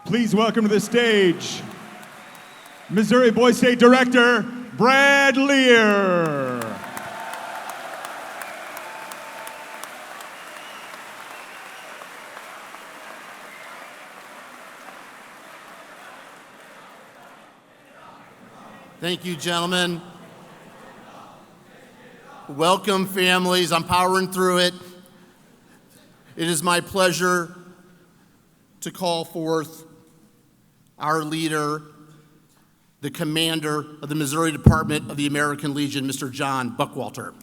Please welcome to the stage, Missouri Boys State Director, Brad Lear. Thank you, gentlemen. Welcome, families. I'm powering through it. It is my pleasure to call forth our leader, the commander of the Missouri Department of the American Legion, Mr. John Buckwalter.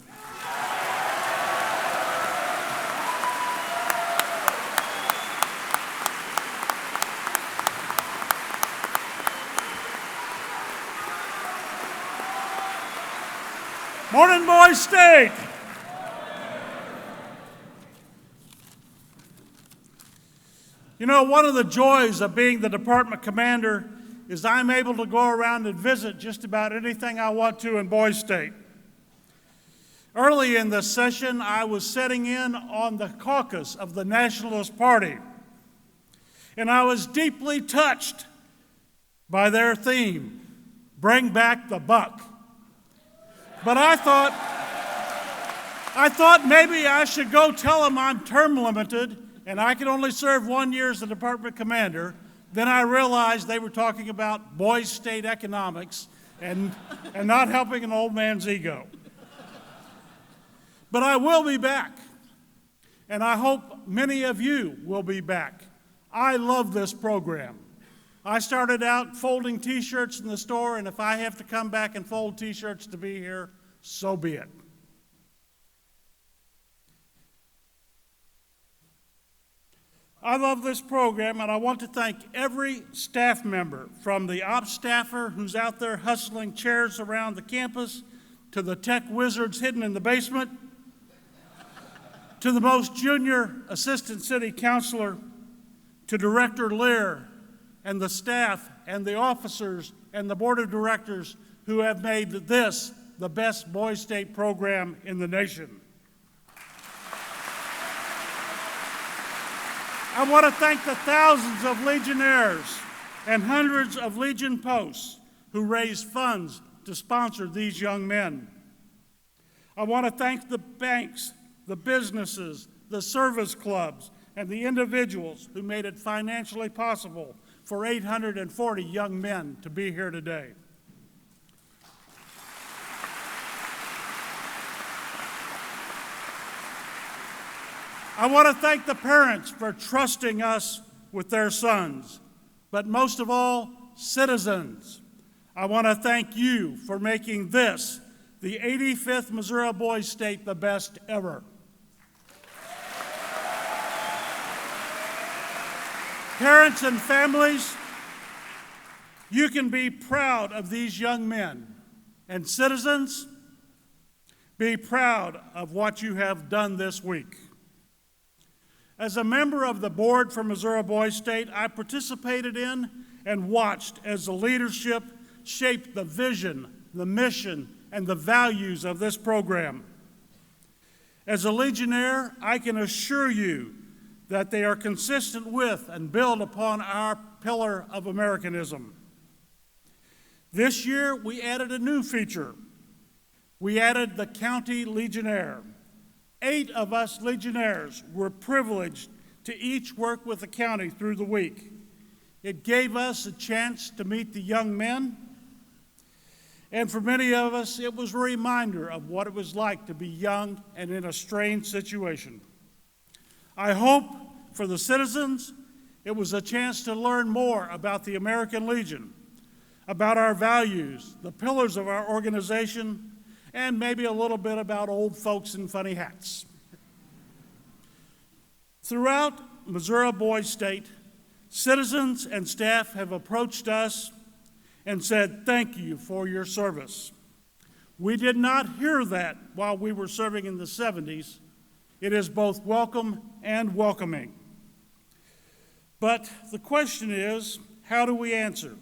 Morning, Boys State. You know, one of the joys of being the department commander is I'm able to go around and visit just about anything I want to in Boys State. Early in this session, I was sitting in on the caucus of the Nationalist Party, and I was deeply touched by their theme, Bring Back the Buck. But I thought maybe I should go tell them I'm term limited and I can only serve 1 year as the department commander. Then I realized they were talking about Boys State economics and not helping an old man's ego. But I will be back, and I hope many of you will be back. I love this program. I started out folding T-shirts in the store, and if I have to come back and fold T-shirts to be here, so be it. I love this program, and I want to thank every staff member, from the ops staffer who's out there hustling chairs around the campus, to the tech wizards hidden in the basement, to the most junior assistant city councilor, to Director Lear, and the staff and the officers and the board of directors who have made this the best Boys State program in the nation. I want to thank the thousands of Legionnaires and hundreds of Legion posts who raised funds to sponsor these young men. I want to thank the banks, the businesses, the service clubs, and the individuals who made it financially possible for 840 young men to be here today. I want to thank the parents for trusting us with their sons, but most of all, citizens. I want to thank you for making this, the 85th Missouri Boys State, the best ever. Parents and families, you can be proud of these young men. And citizens, be proud of what you have done this week. As a member of the board for Missouri Boys State, I participated in and watched as the leadership shaped the vision, the mission, and the values of this program. As a Legionnaire, I can assure you that they are consistent with and build upon our pillar of Americanism. This year, we added a new feature. We added the County Legionnaire. 8 of us Legionnaires were privileged to each work with the county through the week. It gave us a chance to meet the young men, and for many of us, it was a reminder of what it was like to be young and in a strained situation. I hope for the citizens, it was a chance to learn more about the American Legion, about our values, the pillars of our organization, and maybe a little bit about old folks in funny hats. Throughout Missouri Boys State, citizens and staff have approached us and said, "Thank you for your service." We did not hear that while we were serving in the 70s. It is both welcome and welcoming. But the question is, how do we answer?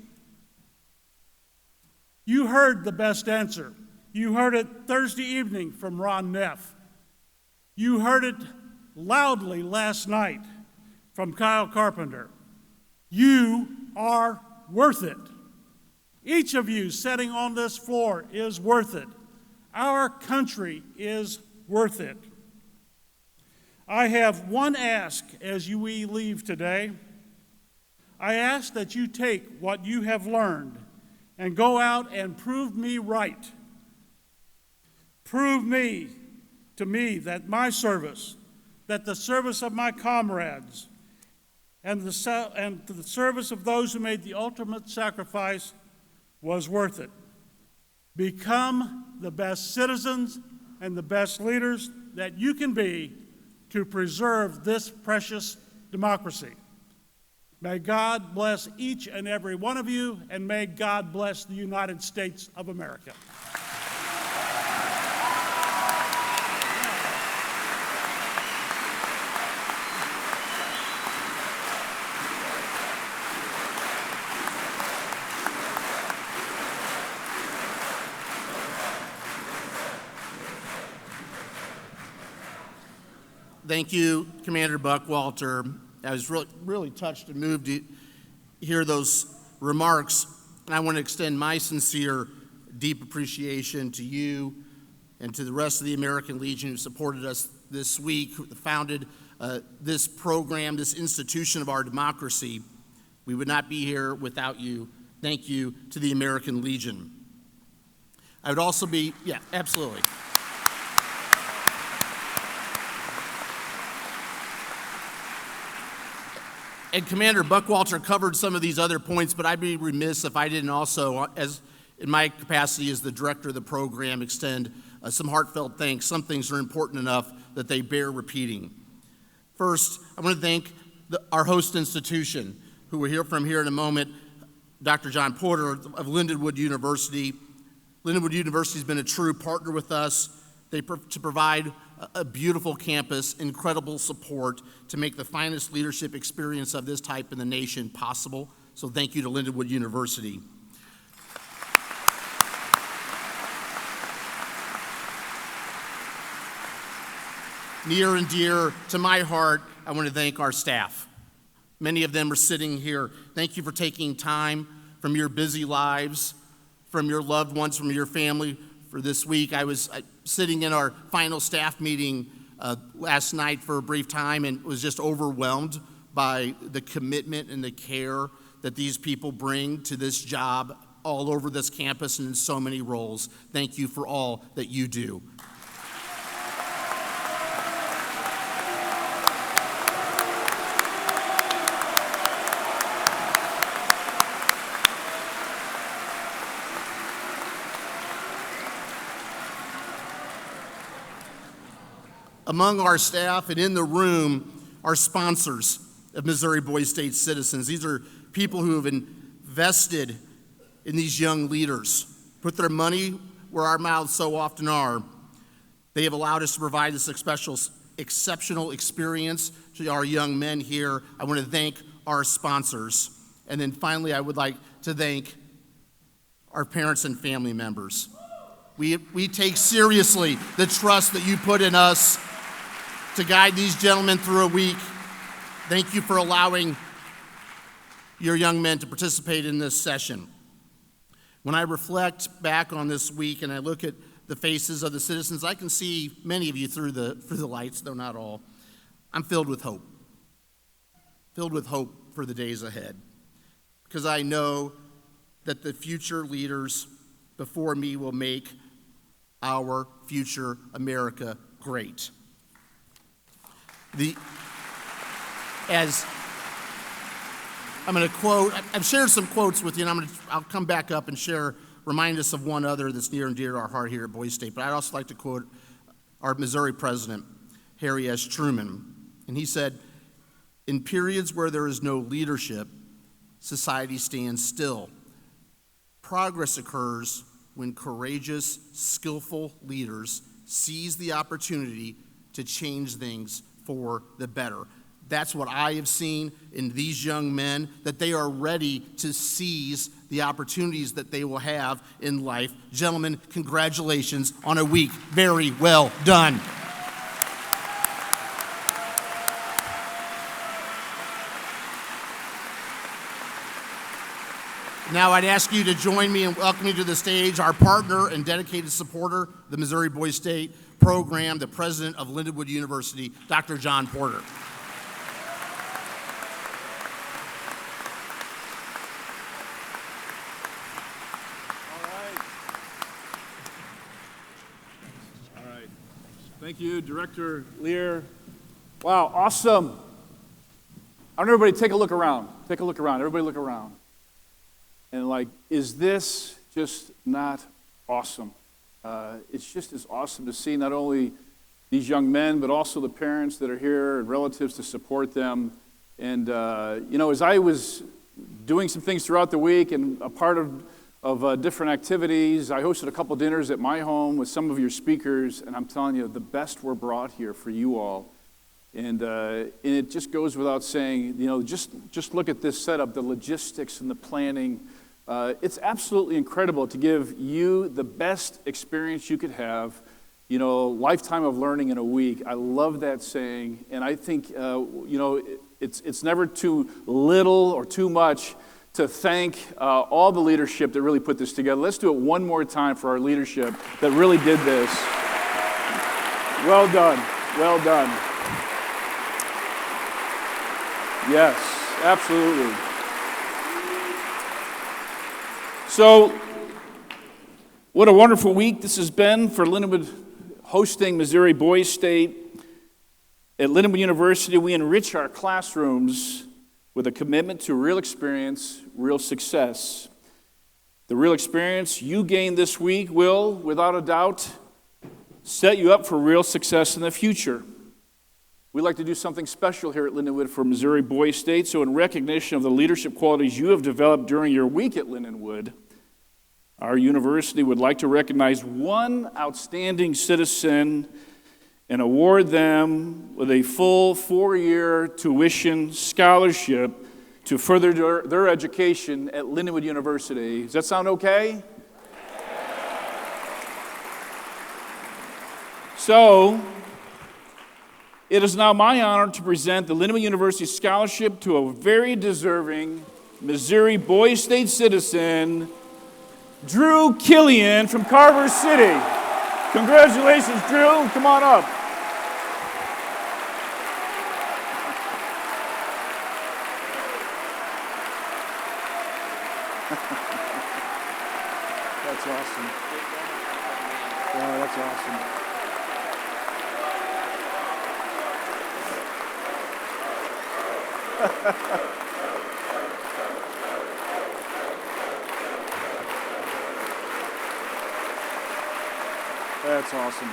You heard the best answer. You heard it Thursday evening from Ron Neff. You heard it loudly last night from Kyle Carpenter. You are worth it. Each of you sitting on this floor is worth it. Our country is worth it. I have one ask as we leave today. I ask that you take what you have learned and go out and prove me right. Prove to me that my service, that the service of my comrades, and the service of those who made the ultimate sacrifice was worth it. Become the best citizens and the best leaders that you can be to preserve this precious democracy. May God bless each and every one of you, and may God bless the United States of America. Thank you, Commander Buckwalter. I was really touched and moved to hear those remarks, and I want to extend my sincere, deep appreciation to you and to the rest of the American Legion who supported us this week, who founded this program, this institution of our democracy. We would not be here without you. Thank you to the American Legion. I would also be, yeah, absolutely. And Commander Buckwalter covered some of these other points, but I'd be remiss if I didn't also, as in my capacity as the director of the program, extend some heartfelt thanks. Some things are important enough that they bear repeating. First, I want to thank our host institution, who we'll hear from here in a moment, Dr. John Porter of Lindenwood University. Lindenwood University has been a true partner with us to provide a beautiful campus, incredible support to make the finest leadership experience of this type in the nation possible. So thank you to Lindenwood University. Near and dear to my heart, I want to thank our staff. Many of them are sitting here. Thank you for taking time from your busy lives, from your loved ones, from your family, for this week. I was sitting in our final staff meeting last night for a brief time and was just overwhelmed by the commitment and the care that these people bring to this job all over this campus and in so many roles. Thank you for all that you do. Among our staff and in the room are sponsors of Missouri Boys State Citizens. These are people who have invested in these young leaders, put their money where our mouths so often are. They have allowed us to provide this exceptional experience to our young men here. I want to thank our sponsors. And then finally, I would like to thank our parents and family members. We take seriously the trust that you put in us to guide these gentlemen through a week. Thank you for allowing your young men to participate in this session. When I reflect back on this week and I look at the faces of the citizens, I can see many of you through the lights, though not all. I'm filled with hope for the days ahead, because I know that the future leaders before me will make our future America great. As I'm going to quote, I've shared some quotes with you, and I'll come back up and remind us of one other that's near and dear to our heart here at Boys State. But I'd also like to quote our Missouri president, Harry S. Truman. And he said, "In periods where there is no leadership, society stands still. Progress occurs when courageous, skillful leaders seize the opportunity to change things for the better." That's what I have seen in these young men, that they are ready to seize the opportunities that they will have in life. Gentlemen, congratulations on a week. Very well done. Now I'd ask you to join me in welcoming to the stage our partner and dedicated supporter, the Missouri Boys State program, the president of Lindenwood University, Dr. John Porter. All right. Thank you, Director Lear. Wow, awesome. I want everybody to take a look around. Take a look around. Everybody look around. And is this just not awesome? It's just as awesome to see not only these young men, but also the parents that are here and relatives to support them. And, as I was doing some things throughout the week and a part of different activities, I hosted a couple dinners at my home with some of your speakers, and I'm telling you, the best were brought here for you all. And it just goes without saying, just look at this setup, the logistics and the planning. It's absolutely incredible to give you the best experience you could have, lifetime of learning in a week. I love that saying, and I think, it's never too little or too much to thank all the leadership that really put this together. Let's do it one more time for our leadership that really did this. Well done, well done. Yes, absolutely. So, what a wonderful week this has been for Lindenwood hosting Missouri Boys State. At Lindenwood University, we enrich our classrooms with a commitment to real experience, real success. The real experience you gain this week will, without a doubt, set you up for real success in the future. We like to do something special here at Lindenwood for Missouri Boys State, so in recognition of the leadership qualities you have developed during your week at Lindenwood, our university would like to recognize one outstanding citizen and award them with a full 4-year tuition scholarship to further their education at Lindenwood University. Does that sound okay? So, it is now my honor to present the Lindenwood University Scholarship to a very deserving Missouri Boys State citizen, Drew Killian from Carver City. Congratulations, Drew. Come on up. That's awesome. Yeah, that's awesome. That's awesome.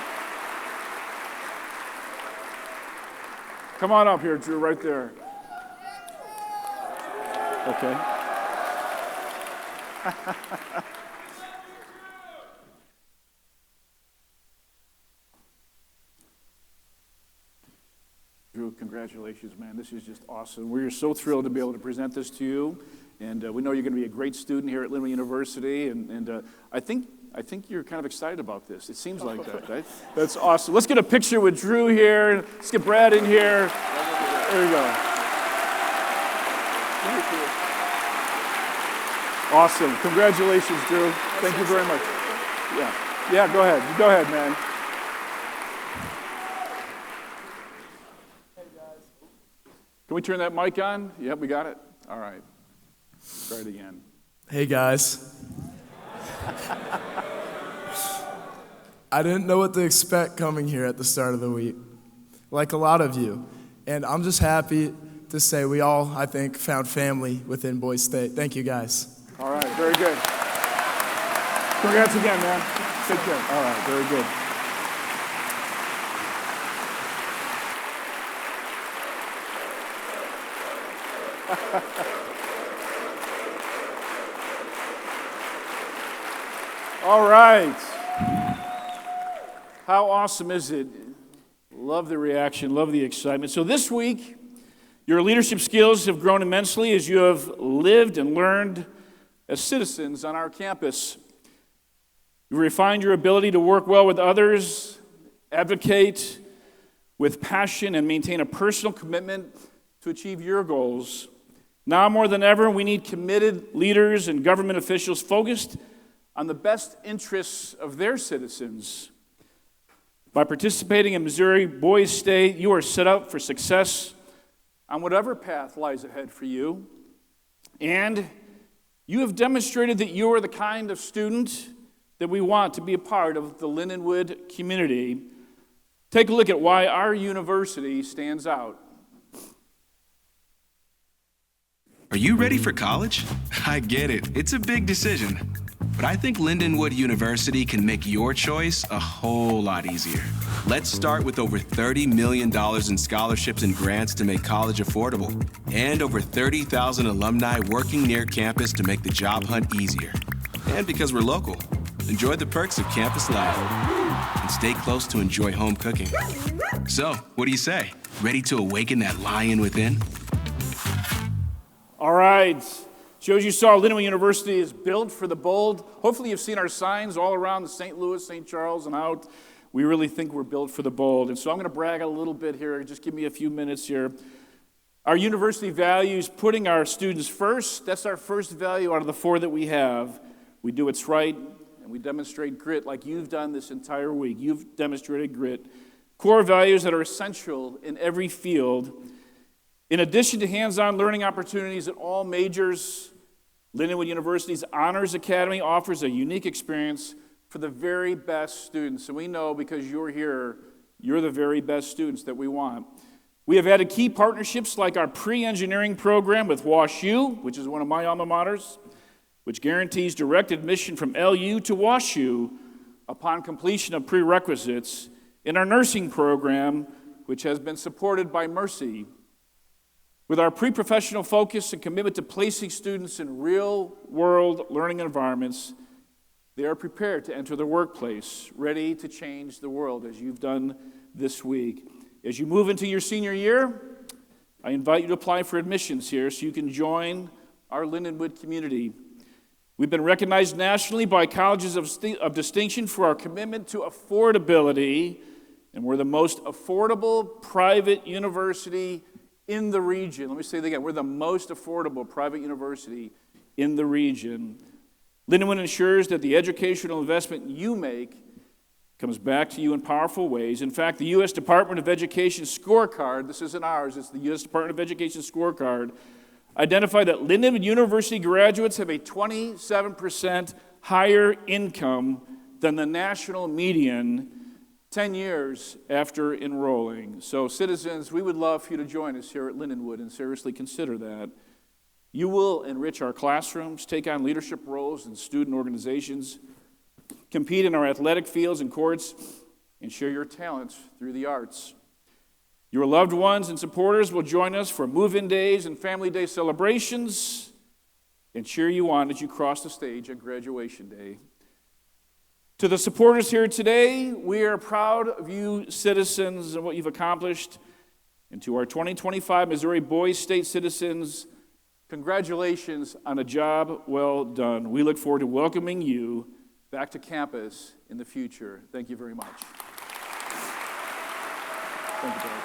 Come on up here, Drew, right there. Okay. Drew, congratulations, man. This is just awesome. We're so thrilled to be able to present this to you. And we know you're going to be a great student here at Lindenwood University. And I think you're kind of excited about this. It seems like that, right? That's awesome. Let's get a picture with Drew here. Let's get Brad in here. There you go. Awesome. Congratulations, Drew. Thank you very much. Yeah, go ahead. Go ahead, man. Can we turn that mic on? Yep, we got it. All right. Try it again. Hey, guys. I didn't know what to expect coming here at the start of the week, like a lot of you. And I'm just happy to say we all, I think, found family within Boys State. Thank you, guys. All right, very good. Congrats again, man. Take care. All right, very good. All right. How awesome is it? Love the reaction, love the excitement. So this week, your leadership skills have grown immensely as you have lived and learned as citizens on our campus. You refined your ability to work well with others, advocate with passion, and maintain a personal commitment to achieve your goals. Now more than ever, we need committed leaders and government officials focused on the best interests of their citizens. By participating in Missouri Boys State, you are set up for success on whatever path lies ahead for you. And you have demonstrated that you are the kind of student that we want to be a part of the Lindenwood community. Take a look at why our university stands out. Are you ready for college? I get it. It's a big decision. But I think Lindenwood University can make your choice a whole lot easier. Let's start with over $30 million in scholarships and grants to make college affordable, and over 30,000 alumni working near campus to make the job hunt easier. And because we're local, enjoy the perks of campus life and stay close to enjoy home cooking. So, what do you say? Ready to awaken that lion within? All right. So as you saw, Lindenwood University is built for the bold. Hopefully you've seen our signs all around the St. Louis, St. Charles, and out. We really think we're built for the bold. And so I'm going to brag a little bit here. Just give me a few minutes here. Our university values putting our students first. That's our first value out of the 4 that we have. We do what's right, and we demonstrate grit like you've done this entire week. You've demonstrated grit. Core values that are essential in every field. In addition to hands-on learning opportunities at all majors, Lindenwood University's Honors Academy offers a unique experience for the very best students. And we know because you're here, you're the very best students that we want. We have added key partnerships like our pre-engineering program with WashU, which is one of my alma maters, which guarantees direct admission from LU to WashU upon completion of prerequisites, in our nursing program, which has been supported by Mercy. With our pre-professional focus and commitment to placing students in real-world learning environments, they are prepared to enter the workplace, ready to change the world, as you've done this week. As you move into your senior year, I invite you to apply for admissions here so you can join our Lindenwood community. We've been recognized nationally by colleges of distinction for our commitment to affordability, and we're the most affordable private university in the region. Let me say that again. We're the most affordable private university in the region. Lindenwood ensures that the educational investment you make comes back to you in powerful ways. In fact, the U.S. Department of Education scorecard, this isn't ours, it's the U.S. Department of Education scorecard, identified that Lindenwood University graduates have a 27% higher income than the national median 10 years after enrolling. So citizens, we would love for you to join us here at Lindenwood and seriously consider that. You will enrich our classrooms, take on leadership roles in student organizations, compete in our athletic fields and courts, and share your talents through the arts. Your loved ones and supporters will join us for move-in days and family day celebrations and cheer you on as you cross the stage at graduation day. To the supporters here today, we are proud of you citizens and what you've accomplished. And to our 2025 Missouri Boys State citizens, congratulations on a job well done. We look forward to welcoming you back to campus in the future. Thank you very much. Thank you, Dave.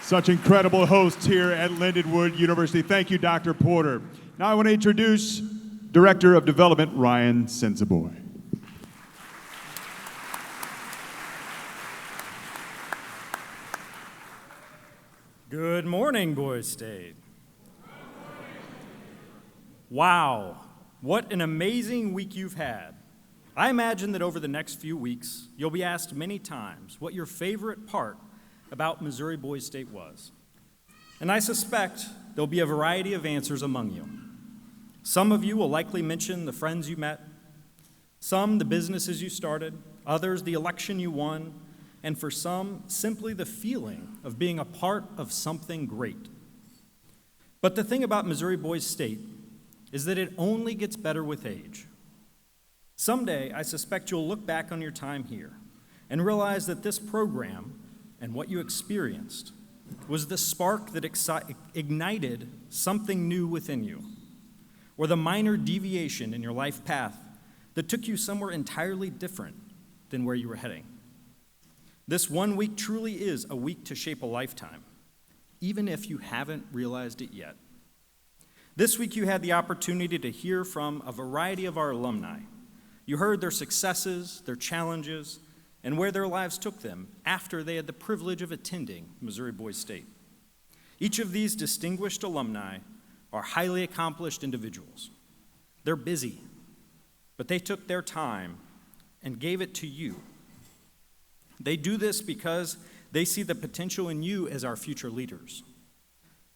Such incredible hosts here at Lindenwood University. Thank you, Dr. Porter. Now I want to introduce Director of Development, Ryan Sensaboy. Good morning, Boys State. Wow, what an amazing week you've had. I imagine that over the next few weeks, you'll be asked many times what your favorite part about Missouri Boys State was. And I suspect there'll be a variety of answers among you. Some of you will likely mention the friends you met, some the businesses you started, others the election you won, and for some, simply the feeling of being a part of something great. But the thing about Missouri Boys State is that it only gets better with age. Someday, I suspect you'll look back on your time here and realize that this program and what you experienced was the spark that ignited something new within you, or the minor deviation in your life path that took you somewhere entirely different than where you were heading. This 1 week truly is a week to shape a lifetime, even if you haven't realized it yet. This week you had the opportunity to hear from a variety of our alumni. You heard their successes, their challenges, and where their lives took them after they had the privilege of attending Missouri Boys State. Each of these distinguished alumni are highly accomplished individuals. They're busy, but they took their time and gave it to you. They do this because they see the potential in you as our future leaders.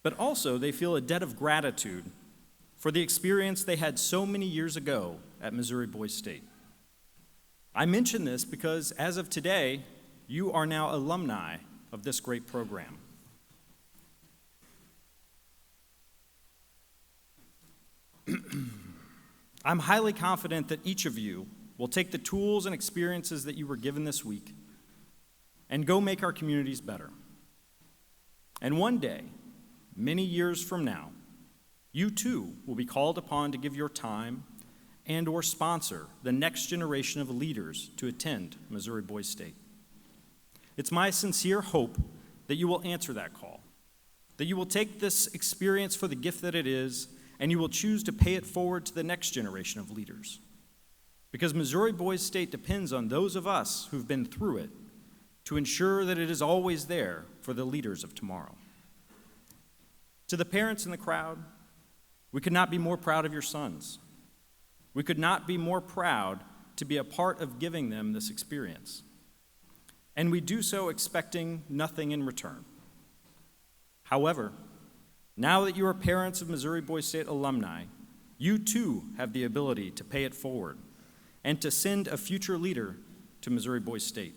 But also, they feel a debt of gratitude for the experience they had so many years ago at Missouri Boys State. I mention this because, as of today, you are now alumni of this great program. I'm highly confident that each of you will take the tools and experiences that you were given this week and go make our communities better. And one day, many years from now, you too will be called upon to give your time and or sponsor the next generation of leaders to attend Missouri Boys State. It's my sincere hope that you will answer that call, that you will take this experience for the gift that it is, and you will choose to pay it forward to the next generation of leaders. Because Missouri Boys State depends on those of us who've been through it to ensure that it is always there for the leaders of tomorrow. To the parents in the crowd, we could not be more proud of your sons. We could not be more proud to be a part of giving them this experience. And we do so expecting nothing in return. However, now that you are parents of Missouri Boys State alumni, you too have the ability to pay it forward and to send a future leader to Missouri Boys State.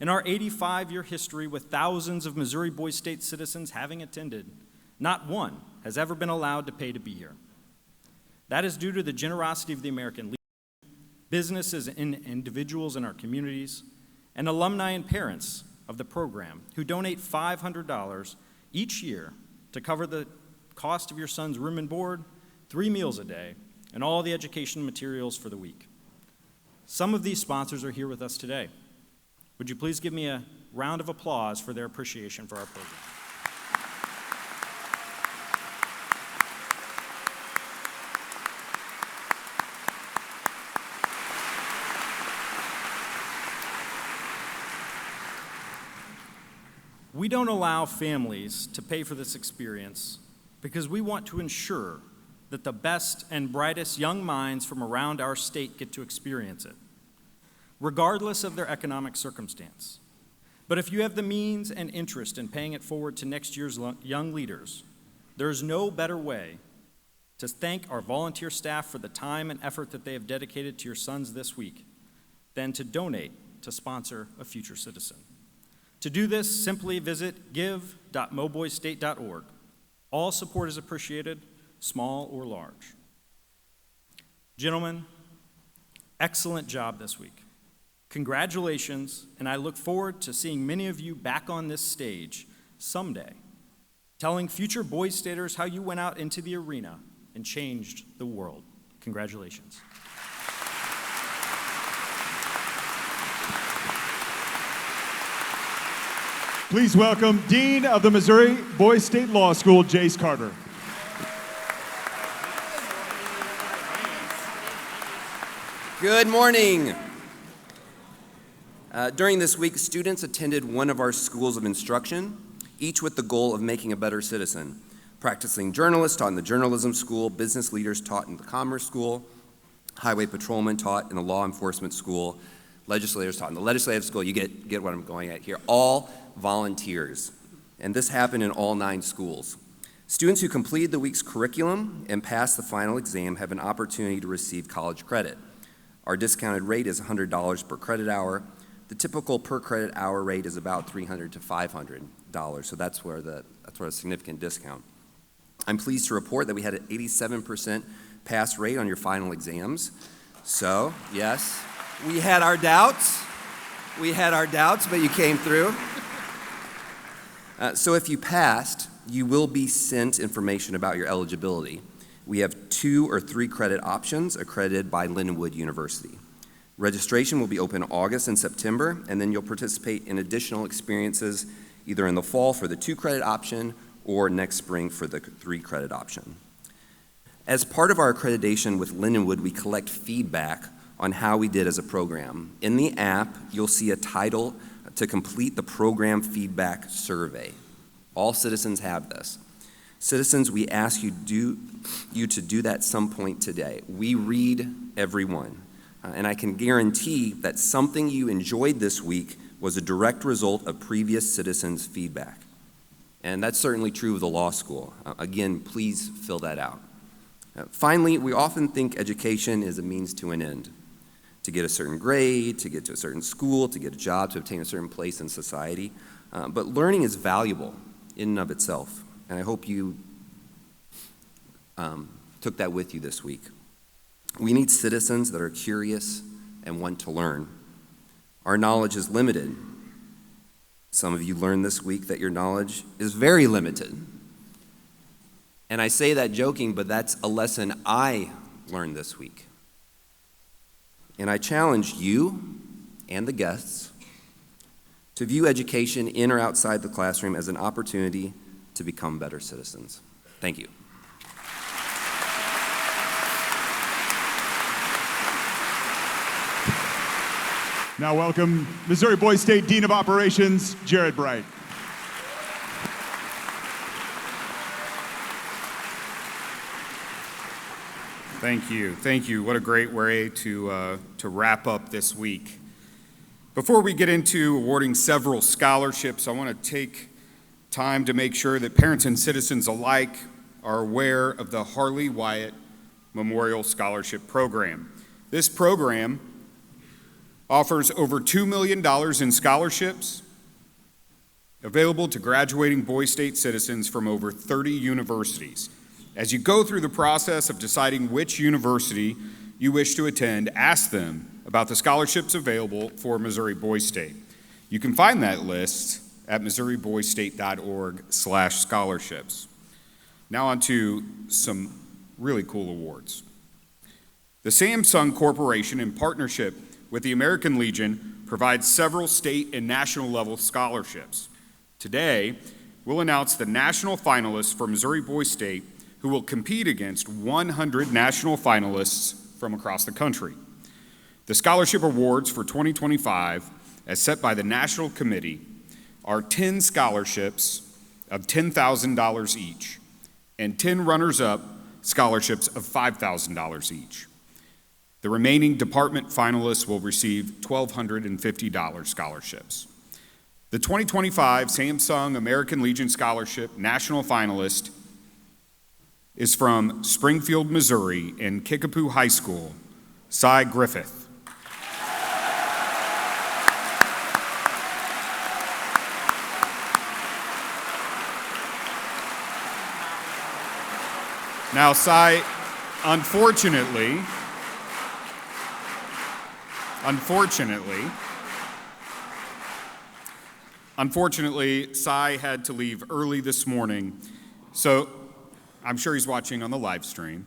In our 85-year history with thousands of Missouri Boys State citizens having attended, not one has ever been allowed to pay to be here. That is due to the generosity of the American leadership, businesses and individuals in our communities, and alumni and parents of the program who donate $500 each year to cover the cost of your son's room and board, 3 meals a day, and all the education materials for the week. Some of these sponsors are here with us today. Would you please give me a round of applause for their appreciation for our program? We don't allow families to pay for this experience because we want to ensure that the best and brightest young minds from around our state get to experience it, regardless of their economic circumstance. But if you have the means and interest in paying it forward to next year's young leaders, there is no better way to thank our volunteer staff for the time and effort that they have dedicated to your sons this week than to donate to sponsor a future citizen. To do this, simply visit give.moboystate.org. All support is appreciated, small or large. Gentlemen, excellent job this week. Congratulations, and I look forward to seeing many of you back on this stage someday, telling future Boys Staters how you went out into the arena and changed the world. Congratulations. Please welcome Dean of the Missouri Boys State Law School, Jace Carter. Good morning. During this week, students attended one of our schools of instruction, each with the goal of making a better citizen. Practicing journalists taught in the journalism school, business leaders taught in the commerce school, highway patrolmen taught in the law enforcement school, legislators taught in the legislative school. You get what I'm going at here. All volunteers. And this happened in all 9 schools. Students who completed the week's curriculum and passed the final exam have an opportunity to receive college credit. Our discounted rate is $100 per credit hour. The typical per credit hour rate is about $300 to $500, so that's where a significant discount. I'm pleased to report that we had an 87% pass rate on your final exams. So, yes, we had our doubts, but you came through. So if you passed, you will be sent information about your eligibility. We have 2 or 3 credit options accredited by Lindenwood University. Registration will be open August and September, and then you'll participate in additional experiences either in the fall for the 2-credit option or next spring for the 3-credit option. As part of our accreditation with Lindenwood, we collect feedback on how we did as a program. In the app, you'll see a title to complete the program feedback survey. All citizens have this. Citizens, we ask you to do that some point today. We read every one, and I can guarantee that something you enjoyed this week was a direct result of previous citizens' feedback. And that's certainly true of the law school. Again, please fill that out. Finally, we often think education is a means to an end. To get a certain grade, to get to a certain school, to get a job, to obtain a certain place in society. But learning is valuable in and of itself. And I hope you took that with you this week. We need citizens that are curious and want to learn. Our knowledge is limited. Some of you learned this week that your knowledge is very limited. And I say that joking, but that's a lesson I learned this week. And I challenge you and the guests to view education in or outside the classroom as an opportunity to become better citizens. Thank you. Now welcome Missouri Boys State Dean of Operations, Jared Bright. Thank you. Thank you. What a great way to wrap up this week. Before we get into awarding several scholarships, I want to take time to make sure that parents and citizens alike are aware of the Harley Wyatt Memorial Scholarship Program. This program offers over $2 million in scholarships available to graduating Boys State citizens from over 30 universities. As you go through the process of deciding which university you wish to attend, ask them about the scholarships available for Missouri Boys State. You can find that list at missouriboysstate.org/scholarships. Now on to some really cool awards. The Samsung Corporation, in partnership with the American Legion, provides several state and national level scholarships. Today, we'll announce the national finalists for Missouri Boys State, who will compete against 100 national finalists from across the country. The scholarship awards for 2025, as set by the National Committee, are 10 scholarships of $10,000 each, and 10 runners-up scholarships of $5,000 each. The remaining department finalists will receive $1,250 scholarships. The 2025 Samsung American Legion Scholarship national finalist is from Springfield, Missouri, and Kickapoo High School, Cy Griffith. Now, Cy, unfortunately, Cy had to leave early this morning, so I'm sure he's watching on the live stream.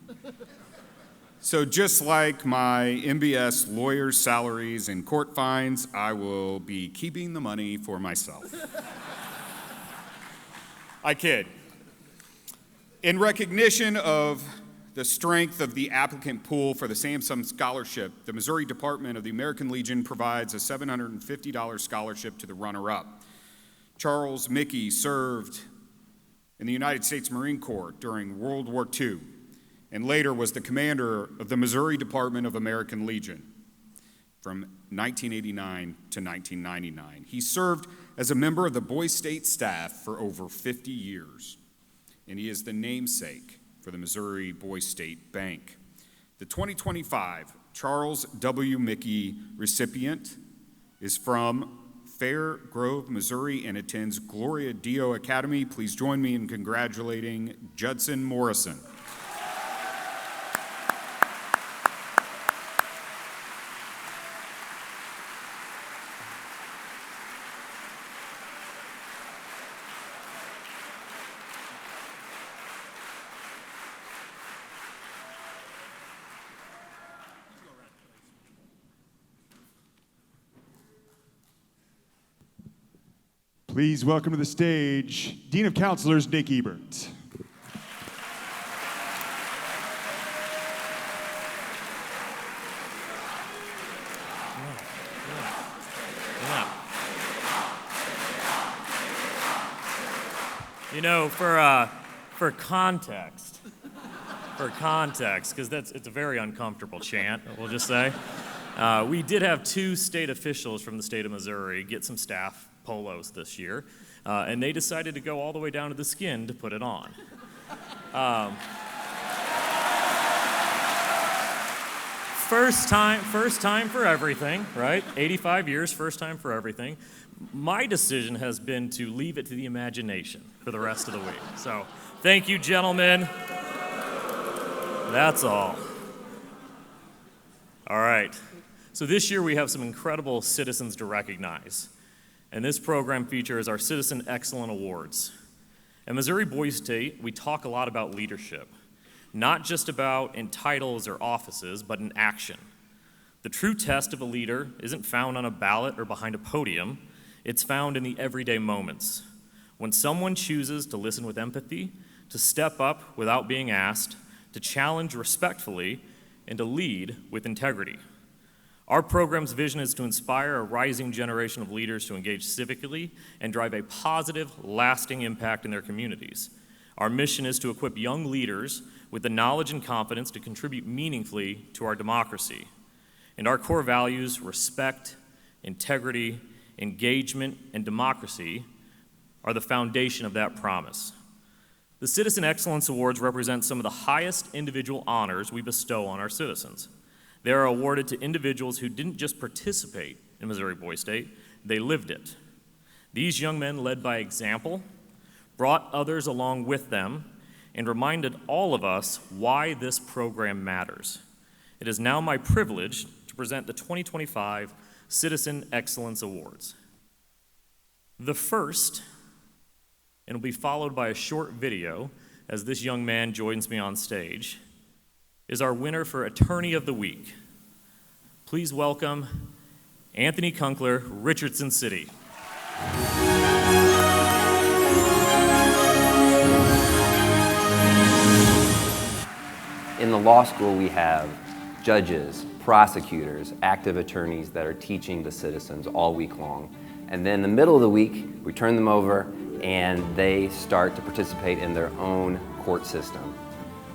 So just like my MBS lawyers' salaries and court fines, I will be keeping the money for myself. I kid. In recognition of the strength of the applicant pool for the Samsung Scholarship, the Missouri Department of the American Legion provides a $750 scholarship to the runner-up. Charles Mickey served in the United States Marine Corps during World War II and later was the commander of the Missouri Department of American Legion from 1989 to 1999. He served as a member of the Boys State staff for over 50 years, and he is the namesake for the Missouri Boys State Bank. The 2025 Charles W. Mickey recipient is from Fair Grove, Missouri, and attends Gloria Dio Academy. Please join me in congratulating Judson Morrison. Please welcome to the stage Dean of Counselors Nick Ebert. You know, for context, because it's a very uncomfortable chant, we'll just say, we did have 2 state officials from the state of Missouri get some staff polos this year, and they decided to go all the way down to the skin to put it on. First time for everything, right? 85 years, first time for everything. My decision has been to leave it to the imagination for the rest of the week. So, thank you, gentlemen. That's all. All right. So this year we have some incredible citizens to recognize. And this program features our Citizen Excellence Awards. At Missouri Boys State, we talk a lot about leadership, not just about in titles or offices, but in action. The true test of a leader isn't found on a ballot or behind a podium. It's found in the everyday moments. When someone chooses to listen with empathy, to step up without being asked, to challenge respectfully, and to lead with integrity. Our program's vision is to inspire a rising generation of leaders to engage civically and drive a positive, lasting impact in their communities. Our mission is to equip young leaders with the knowledge and confidence to contribute meaningfully to our democracy. And our core values, respect, integrity, engagement, and democracy are the foundation of that promise. The Citizen Excellence Awards represent some of the highest individual honors we bestow on our citizens. They are awarded to individuals who didn't just participate in Missouri Boys State, they lived it. These young men led by example, brought others along with them, and reminded all of us why this program matters. It is now my privilege to present the 2025 Citizen Excellence Awards. The first, and will be followed by a short video as this young man joins me on stage, is our winner for Attorney of the Week. Please welcome Anthony Kunkler, Richardson City. In the law school, we have judges, prosecutors, active attorneys that are teaching the citizens all week long. And then in the middle of the week, we turn them over and they start to participate in their own court system.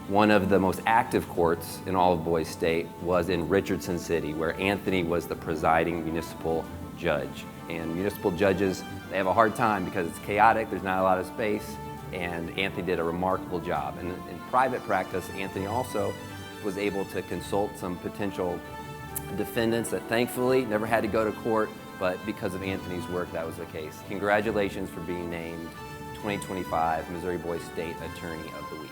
One of the most active courts in all of Boys State was in Richardson City, where Anthony was the presiding municipal judge. And municipal judges, they have a hard time because it's chaotic, there's not a lot of space, and Anthony did a remarkable job. And in private practice, Anthony also was able to consult some potential defendants that thankfully never had to go to court, but because of Anthony's work, that was the case. Congratulations for being named 2025 Missouri Boys State Attorney of the Week.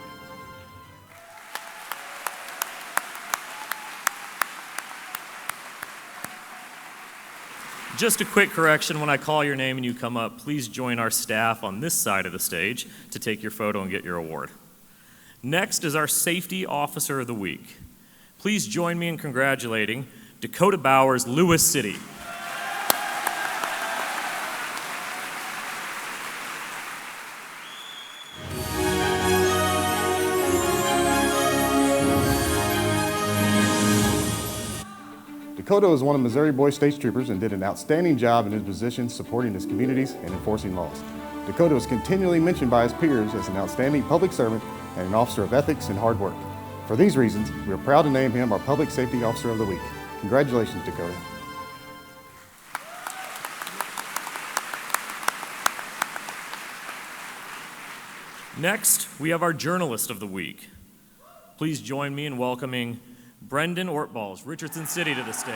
Just a quick correction, when I call your name and you come up, please join our staff on this side of the stage to take your photo and get your award. Next is our Safety Officer of the Week. Please join me in congratulating Dakota Bowers, Lewis City. Dakota is one of Missouri Boys State Troopers and did an outstanding job in his position supporting his communities and enforcing laws. Dakota was continually mentioned by his peers as an outstanding public servant and an officer of ethics and hard work. For these reasons, we are proud to name him our Public Safety Officer of the Week. Congratulations, Dakota. Next, we have our Journalist of the Week. Please join me in welcoming Brendan Ortballs, Richardson City, to the stage.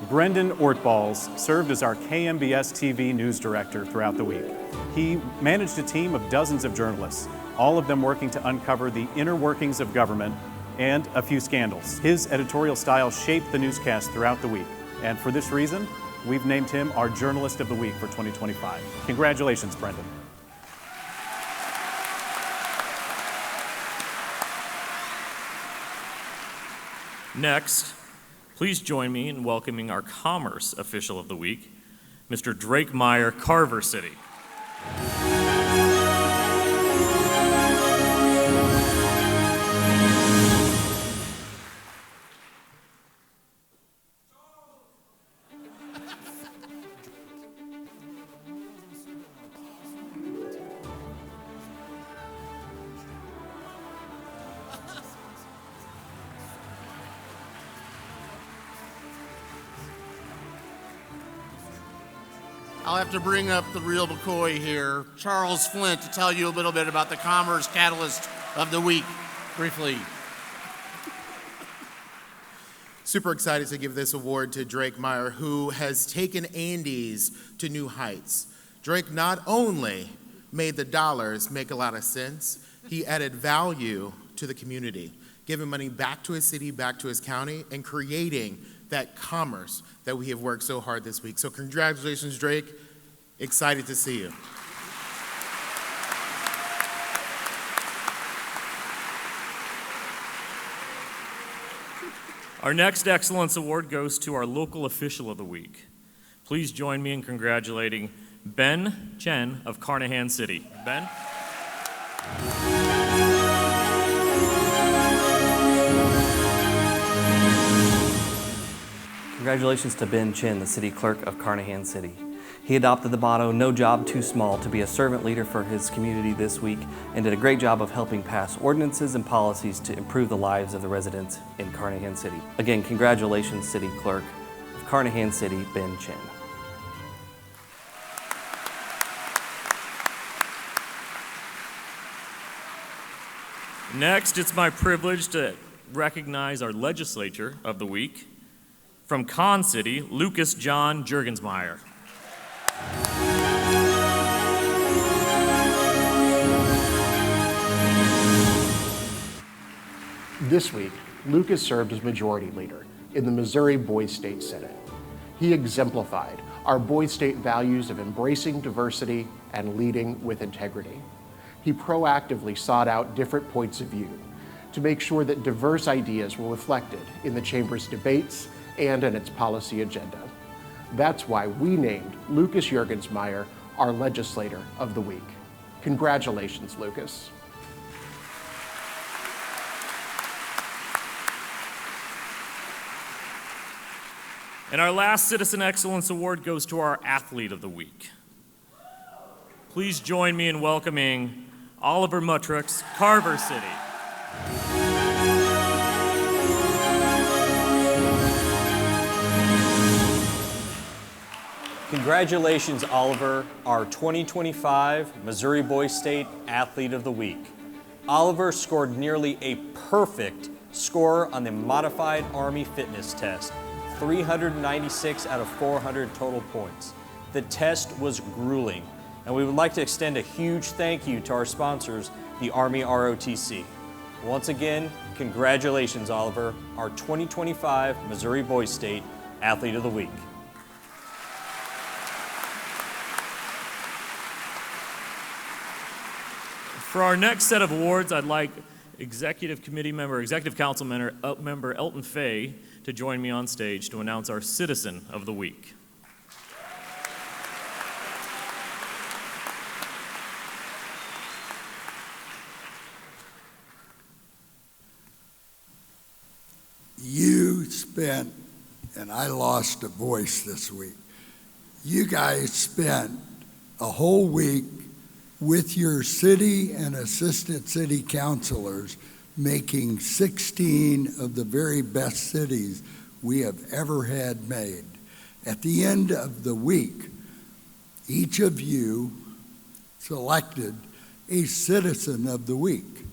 Brendan Ortballs served as our KMBS TV news director throughout the week. He managed a team of dozens of journalists, all of them working to uncover the inner workings of government and a few scandals. His editorial style shaped the newscast throughout the week, and for this reason, we've named him our Journalist of the Week for 2025. Congratulations, Brendan. Next, please join me in welcoming our Commerce Official of the Week, Mr. Drake Meyer, Carver City. I'll have to bring up the real McCoy here, Charles Flint, to tell you a little bit about the Commerce Catalyst of the Week, briefly. Super excited to give this award to Drake Meyer, who has taken Andes to new heights. Drake not only made the dollars make a lot of sense, he added value to the community, giving money back to his city, back to his county, and creating that commerce that we have worked so hard this week. So congratulations, Drake. Excited to see you. Our next Excellence Award goes to our Local Official of the Week. Please join me in congratulating Ben Chen of Carnahan City. Ben? Congratulations to Ben Chin, the City Clerk of Carnahan City. He adopted the motto, "No job too small," to be a servant leader for his community this week and did a great job of helping pass ordinances and policies to improve the lives of the residents in Carnahan City. Again, congratulations, City Clerk of Carnahan City, Ben Chin. Next, it's my privilege to recognize our Legislature of the Week. From Con City, Lucas John Juergensmeyer. This week, Lucas served as Majority Leader in the Missouri Boys State Senate. He exemplified our Boys State values of embracing diversity and leading with integrity. He proactively sought out different points of view to make sure that diverse ideas were reflected in the Chamber's debates and in its policy agenda. That's why we named Lucas Juergensmeyer our Legislator of the Week. Congratulations, Lucas. And our last Citizen Excellence Award goes to our Athlete of the Week. Please join me in welcoming Oliver Muttrux, Carver City. Congratulations, Oliver, our 2025 Missouri Boys State Athlete of the Week. Oliver scored nearly a perfect score on the Modified Army Fitness Test, 396 out of 400 total points. The test was grueling, and we would like to extend a huge thank you to our sponsors, the Army ROTC. Once again, congratulations, Oliver, our 2025 Missouri Boys State Athlete of the Week. For our next set of awards, I'd like Executive Council member Elton Fay to join me on stage to announce our Citizen of the Week. You spent, and I lost a voice this week, you guys spent a whole week with your city and assistant city councilors making 16 of the very best cities we have ever had made. At the end of the week, each of you selected a Citizen of the Week.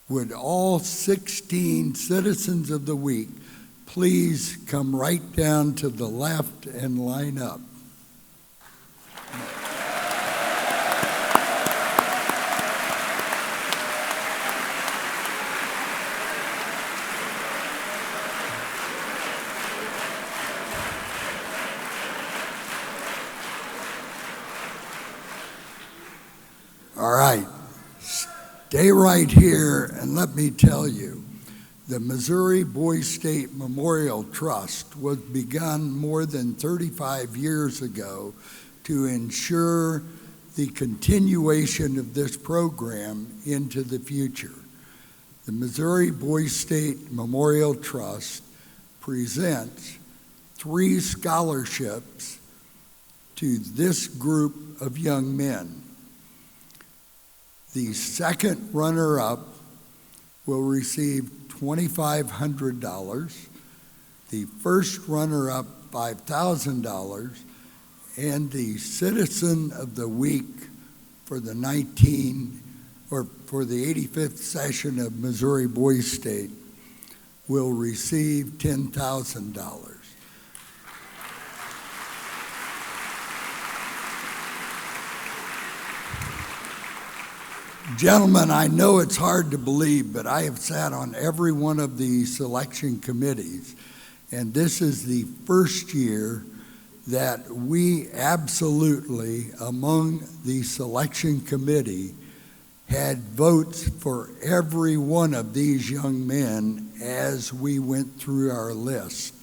Would all 16 Citizens of the Week please come right down to the left and line up? All right, stay right here and let me tell you, The Missouri Boys State Memorial Trust was begun more than 35 years ago to ensure the continuation of this program into the future. The Missouri Boys State Memorial Trust presents 3 scholarships to this group of young men. The second runner-up will receive $2,500, the first runner-up $5,000, and the Citizen of the Week for the 85th session of Missouri Boys State will receive $10,000. Gentlemen, I know it's hard to believe, but I have sat on every one of the selection committees, and this is the first year that we absolutely, among the selection committee, had votes for every one of these young men as we went through our list.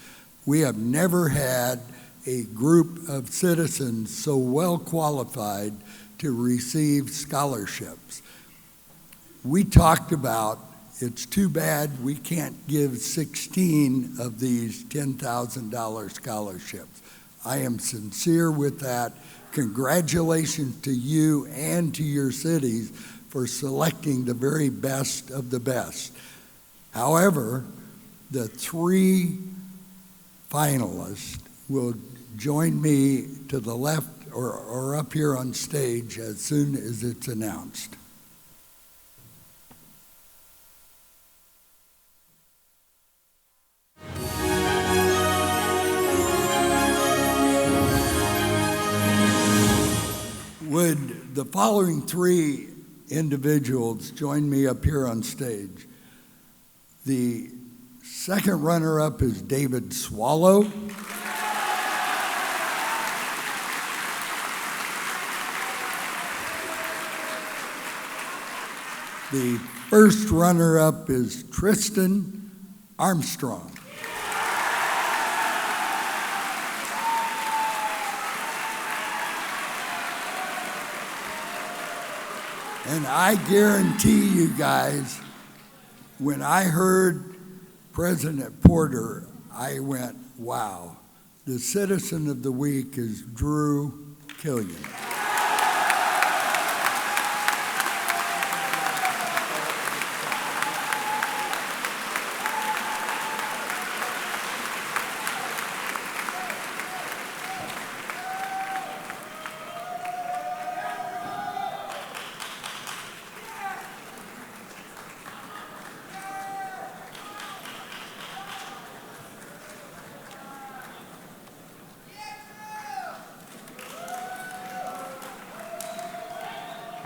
We have never had a group of citizens so well qualified to receive scholarships. We talked about, it's too bad we can't give 16 of these $10,000 scholarships. I am sincere with that. Congratulations to you and to your cities for selecting the very best of the best. However, the 3 finalists will join me to the left or up here on stage as soon as it's announced. Would the following 3 individuals join me up here on stage? The second runner-up is David Swallow. The first runner-up is Tristan Armstrong. And I guarantee you guys, when I heard President Porter, I went, wow, the Citizen of the Week is Drew Killian.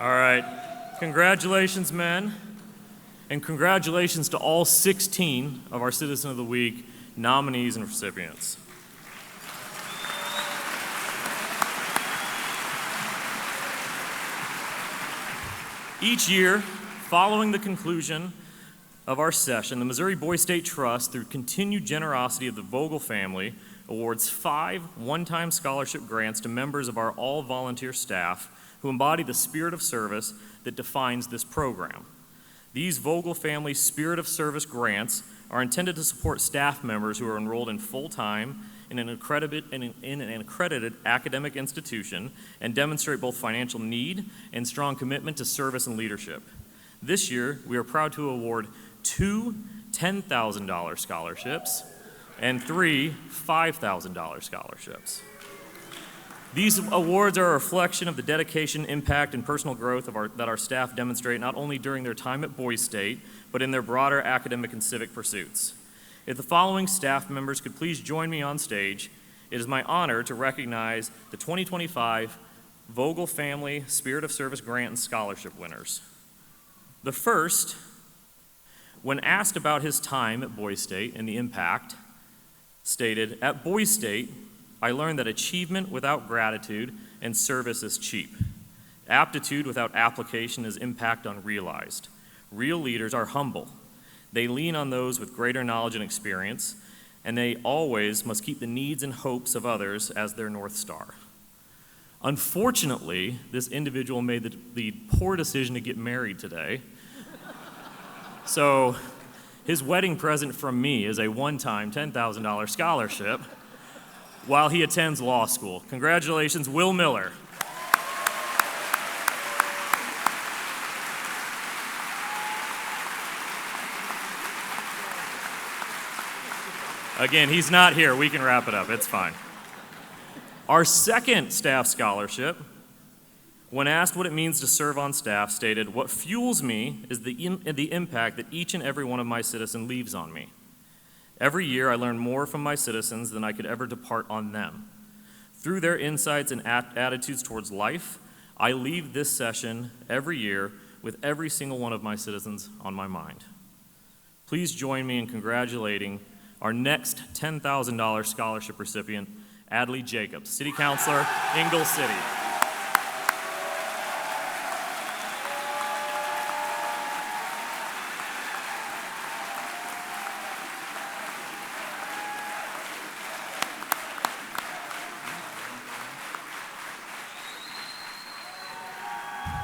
All right. Congratulations, men. And congratulations to all 16 of our Citizen of the Week nominees and recipients. Each year, following the conclusion of our session, the Missouri Boys State Trust, through continued generosity of the Vogel family, awards 5 one-time scholarship grants to members of our all-volunteer staff who embody the spirit of service that defines this program. These Vogel family Spirit of Service grants are intended to support staff members who are enrolled in full-time in an accredited academic institution and demonstrate both financial need and strong commitment to service and leadership. This year, we are proud to award 2 $10,000 scholarships and 3 $5,000 scholarships. These awards are a reflection of the dedication, impact, and personal growth that our staff demonstrate not only during their time at Boys State, but in their broader academic and civic pursuits. If the following staff members could please join me on stage, it is my honor to recognize the 2025 Vogel Family Spirit of Service Grant and Scholarship winners. The first, when asked about his time at Boys State and the impact, stated, "At Boys State, I learned that achievement without gratitude and service is cheap. Aptitude without application is impact unrealized. Real leaders are humble. They lean on those with greater knowledge and experience, and they always must keep the needs and hopes of others as their North Star. Unfortunately, this individual made the poor decision to get married today. So his wedding present from me is a one-time $10,000 scholarship while he attends law school. Congratulations, Will Miller. Again, he's not here. We can wrap it up. It's fine. Our second staff scholarship, when asked what it means to serve on staff, stated, "What fuels me is the impact that each and every one of my citizens leaves on me. Every year I learn more from my citizens than I could ever depart on them. Through their insights and attitudes towards life, I leave this session every year with every single one of my citizens on my mind." Please join me in congratulating our next $10,000 scholarship recipient, Adley Jacobs, City Councilor, Ingalls City.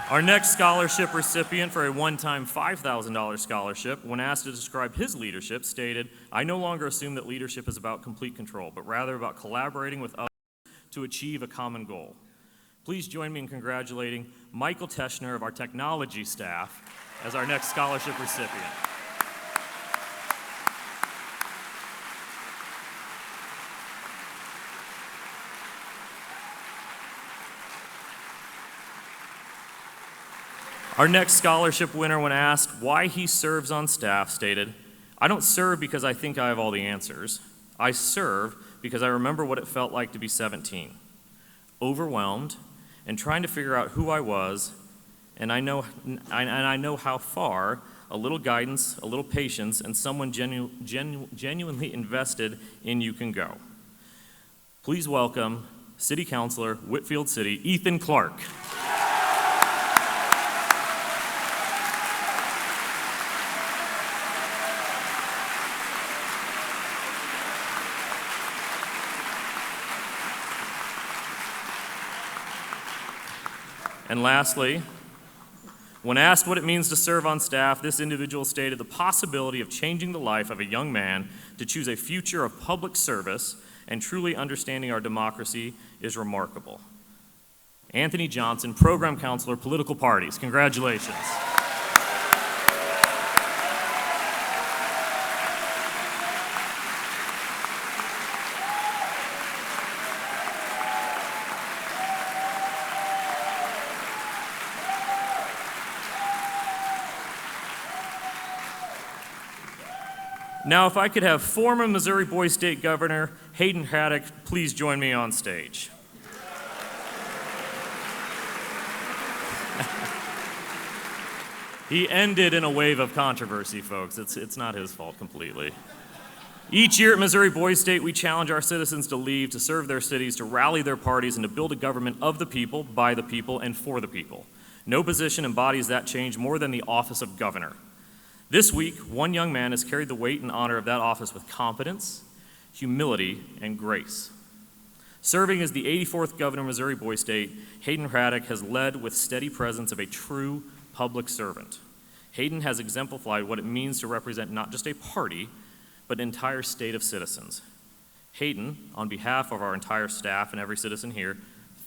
Our next scholarship recipient for a one-time $5,000 scholarship, when asked to describe his leadership, stated, "I no longer assume that leadership is about complete control, but rather about collaborating with others to achieve a common goal." Please join me in congratulating Michael Teschner of our technology staff as our next scholarship recipient. Our next scholarship winner, when asked why he serves on staff, stated, "I don't serve because I think I have all the answers. I serve because I remember what it felt like to be 17, overwhelmed and trying to figure out who I was, and I know how far a little guidance, a little patience, and someone genuinely invested in you can go." Please welcome City Councilor, Whitfield City, Ethan Clark. And lastly, when asked what it means to serve on staff, this individual stated the possibility of changing the life of a young man to choose a future of public service and truly understanding our democracy is remarkable. Anthony Johnson, Program Counselor, Political Parties. Congratulations. Now, if I could have former Missouri Boys State Governor Hayden Haddock please join me on stage. He ended in a wave of controversy, folks. It's not his fault completely. Each year at Missouri Boys State, we challenge our citizens to leave, to serve their cities, to rally their parties, and to build a government of the people, by the people, and for the people. No position embodies that change more than the office of governor. This week, one young man has carried the weight and honor of that office with competence, humility, and grace. Serving as the 84th governor of Missouri Boys State, Hayden Haddock has led with steady presence of a true public servant. Hayden has exemplified what it means to represent not just a party, but an entire state of citizens. Hayden, on behalf of our entire staff and every citizen here,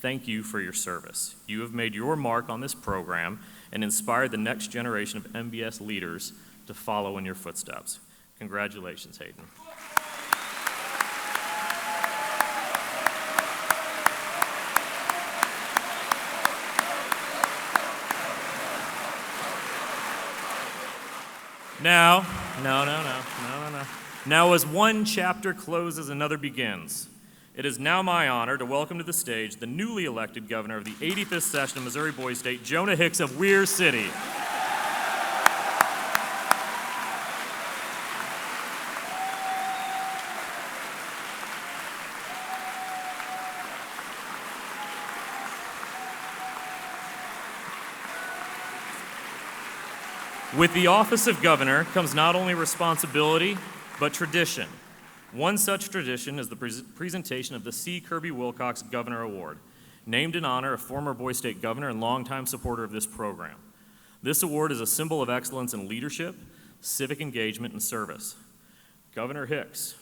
thank you for your service. You have made your mark on this program and inspired the next generation of MBS leaders to follow in your footsteps. Congratulations, Hayden. Now, Now, as one chapter closes, another begins. It is now my honor to welcome to the stage the newly elected governor of the 85th session of Missouri Boys State, Jonah Hicks of Weir City. With the office of governor comes not only responsibility, but tradition. One such tradition is the presentation of the C. Kirby Wilcox Governor Award, named in honor of former Boise State Governor and longtime supporter of this program. This award is a symbol of excellence in leadership, civic engagement, and service. Governor Hicks,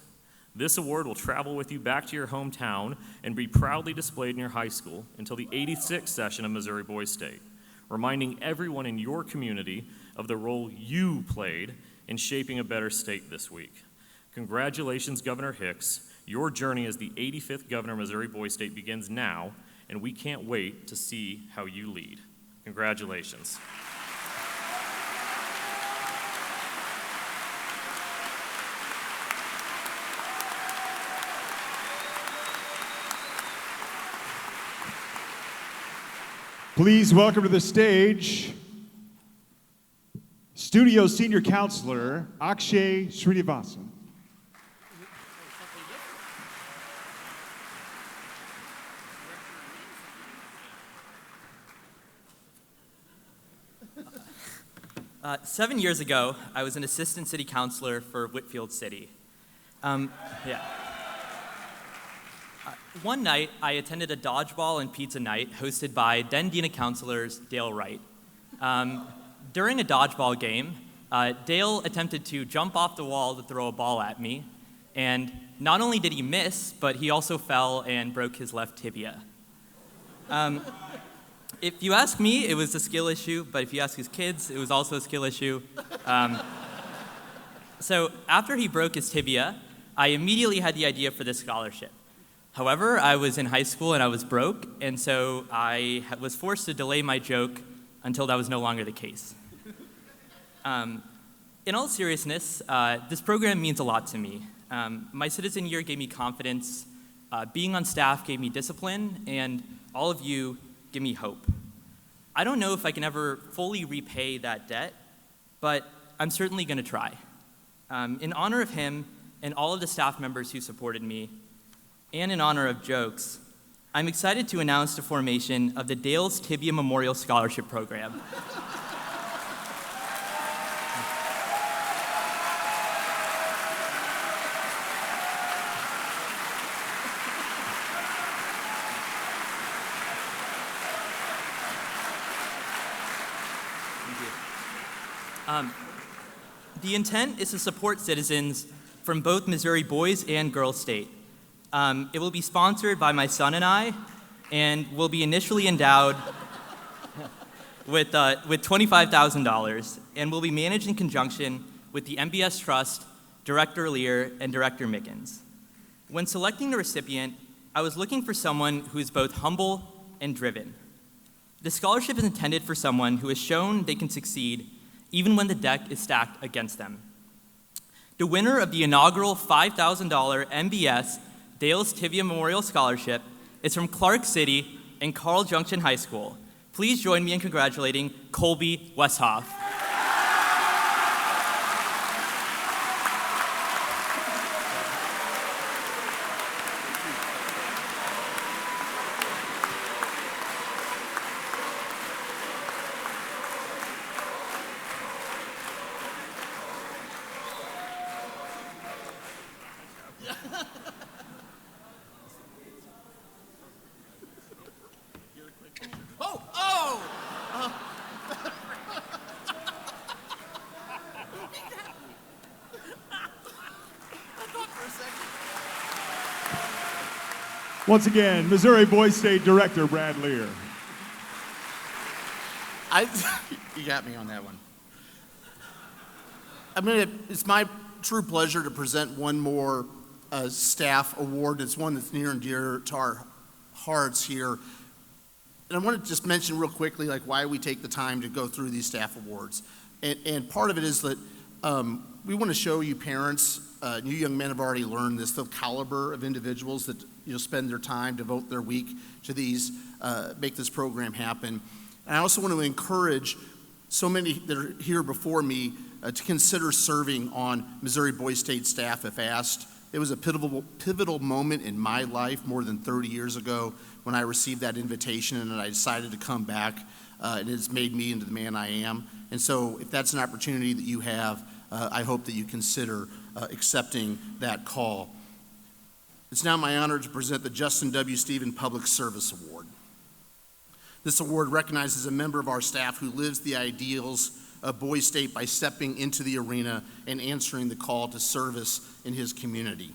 this award will travel with you back to your hometown and be proudly displayed in your high school until the 86th session of Missouri Boys State, reminding everyone in your community of the role you played in shaping a better state this week. Congratulations, Governor Hicks. Your journey as the 85th Governor of Missouri Boys State begins now, and we can't wait to see how you lead. Congratulations. Please welcome to the stage Studio Senior Counselor Akshay Srinivasan. 7 years ago, I was an assistant city councilor for Whitfield City. One night, I attended a dodgeball and pizza night hosted by then Dean of Councilors Dale Wright. During a dodgeball game, Dale attempted to jump off the wall to throw a ball at me, and not only did he miss, but he also fell and broke his left tibia. If you ask me, it was a skill issue, but if you ask his kids, it was also a skill issue. So after he broke his tibia, I immediately had the idea for this scholarship. However, I was in high school and I was broke, and so I was forced to delay my joke until that was no longer the case. In all seriousness, this program means a lot to me. My citizen year gave me confidence, being on staff gave me discipline, and all of you give me hope. I don't know if I can ever fully repay that debt, but I'm certainly going to try. In honor of him and all of the staff members who supported me, and in honor of jokes, I'm excited to announce the formation of the Dale's Tibia Memorial Scholarship Program. The intent is to support citizens from both Missouri Boys and Girls State. It will be sponsored by my son and I, and will be initially endowed with $25,000, and will be managed in conjunction with the MBS Trust, Director Lear, and Director Mickens. When selecting the recipient, I was looking for someone who is both humble and driven. The scholarship is intended for someone who has shown they can succeed even when the deck is stacked against them. The winner of the inaugural $5,000 MBS Dale's Tibia Memorial Scholarship is from Clark City and Carl Junction High School. Please join me in congratulating Colby Westhoff. Once again, Missouri Boys State Director Brad Lear. You got me on that one. It's my true pleasure to present one more staff award. It's one that's near and dear to our hearts here. And I want to just mention real quickly why we take the time to go through these staff awards. And part of it is that we want to show you parents, you young men have already learned this, the caliber of individuals that spend their time, devote their week to these, make this program happen. And I also want to encourage so many that are here before me to consider serving on Missouri Boys State staff if asked. It was a pivotal moment in my life more than 30 years ago when I received that invitation and I decided to come back. It has made me into the man I am. And so if that's an opportunity that you have, I hope that you consider accepting that call. It's now my honor to present the Justin W. Stephen Public Service Award. This award recognizes a member of our staff who lives the ideals of Boys State by stepping into the arena and answering the call to service in his community.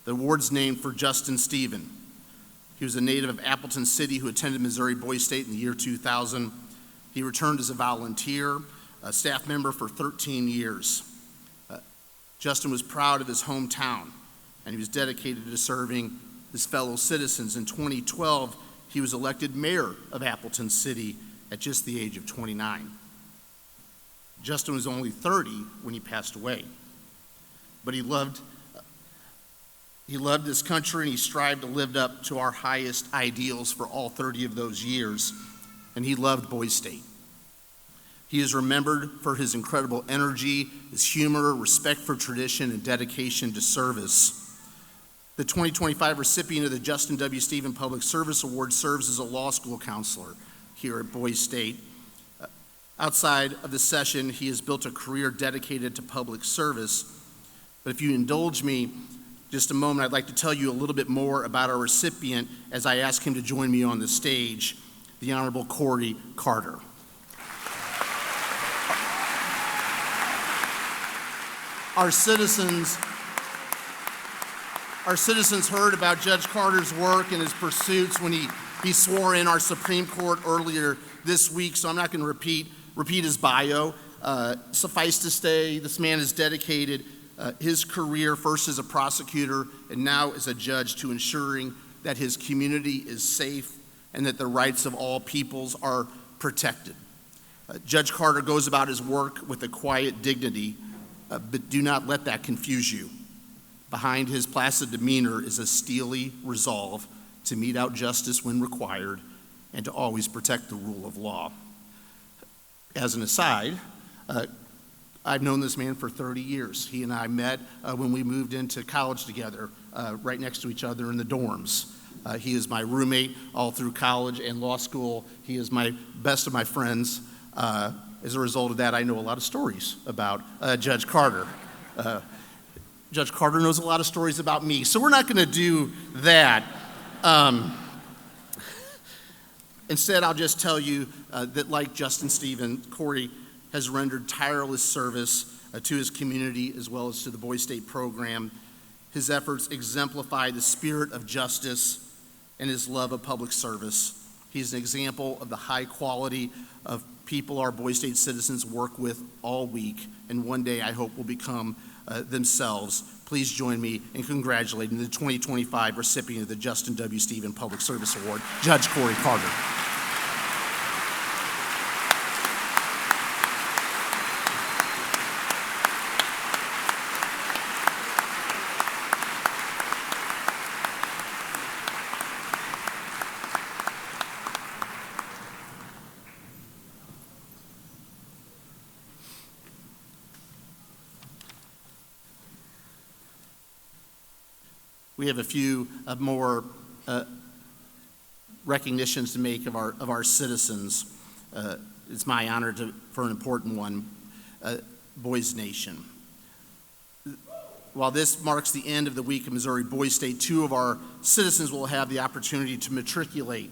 The award's named for Justin Stephen. He was a native of Appleton City who attended Missouri Boys State in the year 2000. He returned as a volunteer, a staff member for 13 years. Justin was proud of his hometown, and he was dedicated to serving his fellow citizens. In 2012, he was elected mayor of Appleton City at just the age of 29. Justin was only 30 when he passed away, but he loved this country, and he strived to live up to our highest ideals for all 30 of those years, and he loved Boys State. He is remembered for his incredible energy, his humor, respect for tradition, and dedication to service. The 2025 recipient of the Justin W. Stephen Public Service Award serves as a law school counselor here at Boys State. Outside of the session, he has built a career dedicated to public service. But if you indulge me just a moment, I'd like to tell you a little bit more about our recipient as I ask him to join me on the stage, the Honorable Corey Carter. Our citizens heard about Judge Carter's work and his pursuits when he swore in our Supreme Court earlier this week, so I'm not going to repeat his bio. Suffice to say, this man has dedicated his career first as a prosecutor and now as a judge to ensuring that his community is safe and that the rights of all peoples are protected. Judge Carter goes about his work with a quiet dignity, but do not let that confuse you. Behind his placid demeanor is a steely resolve to mete out justice when required and to always protect the rule of law. As an aside, I've known this man for 30 years. He and I met when we moved into college together, right next to each other in the dorms. He is my roommate all through college and law school. He is my best of my friends. As a result of that, I know a lot of stories about Judge Carter. Judge Carter knows a lot of stories about me, so we're not going to do that. Instead, I'll just tell you that like Justin Stephen, Corey has rendered tireless service to his community as well as to the Boys State program. His efforts exemplify the spirit of justice and his love of public service. He's an example of the high quality of people our Boys State citizens work with all week, and one day I hope will become themselves. Please join me in congratulating the 2025 recipient of the Justin W. Stephen Public Service Award, Judge Corey Carter. We have a few more recognitions to make of our citizens. It's my honor for an important one, Boys Nation. While this marks the end of the week of Missouri Boys State, 2 of our citizens will have the opportunity to matriculate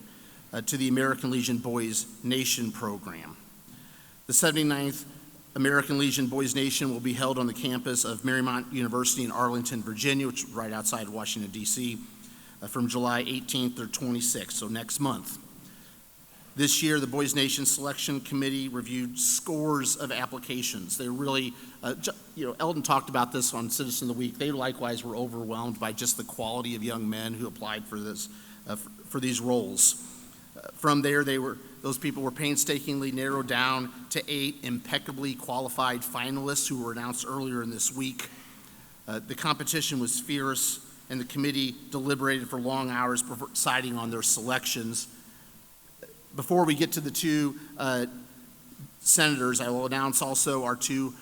to the American Legion Boys Nation program. The 79th American Legion Boys Nation will be held on the campus of Marymount University in Arlington, Virginia, which is right outside Washington, D.C., from July 18th through 26th, so next month. This year, the Boys Nation Selection Committee reviewed scores of applications. They really, Eldon talked about this on Citizen of the Week. They likewise were overwhelmed by just the quality of young men who applied for this, for these roles. From there, those people were painstakingly narrowed down to 8 impeccably qualified finalists who were announced earlier in this week. The competition was fierce, and the committee deliberated for long hours before deciding on their selections. Before we get to the 2 senators, I will announce also our 2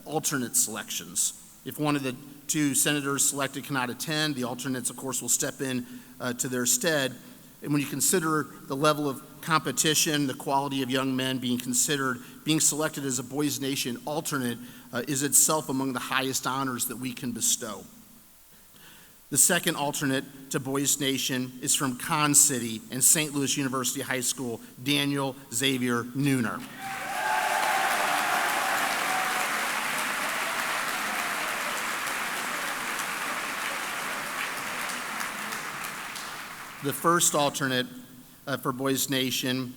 alternate selections. If one of the 2 senators selected cannot attend, the alternates, of course, will step in to their stead. And when you consider the level of competition, the quality of young men being selected as a Boys Nation alternate is itself among the highest honors that we can bestow. The second alternate to Boys Nation is from Con City and St. Louis University High School, Daniel Xavier Nooner. The first alternate for Boys Nation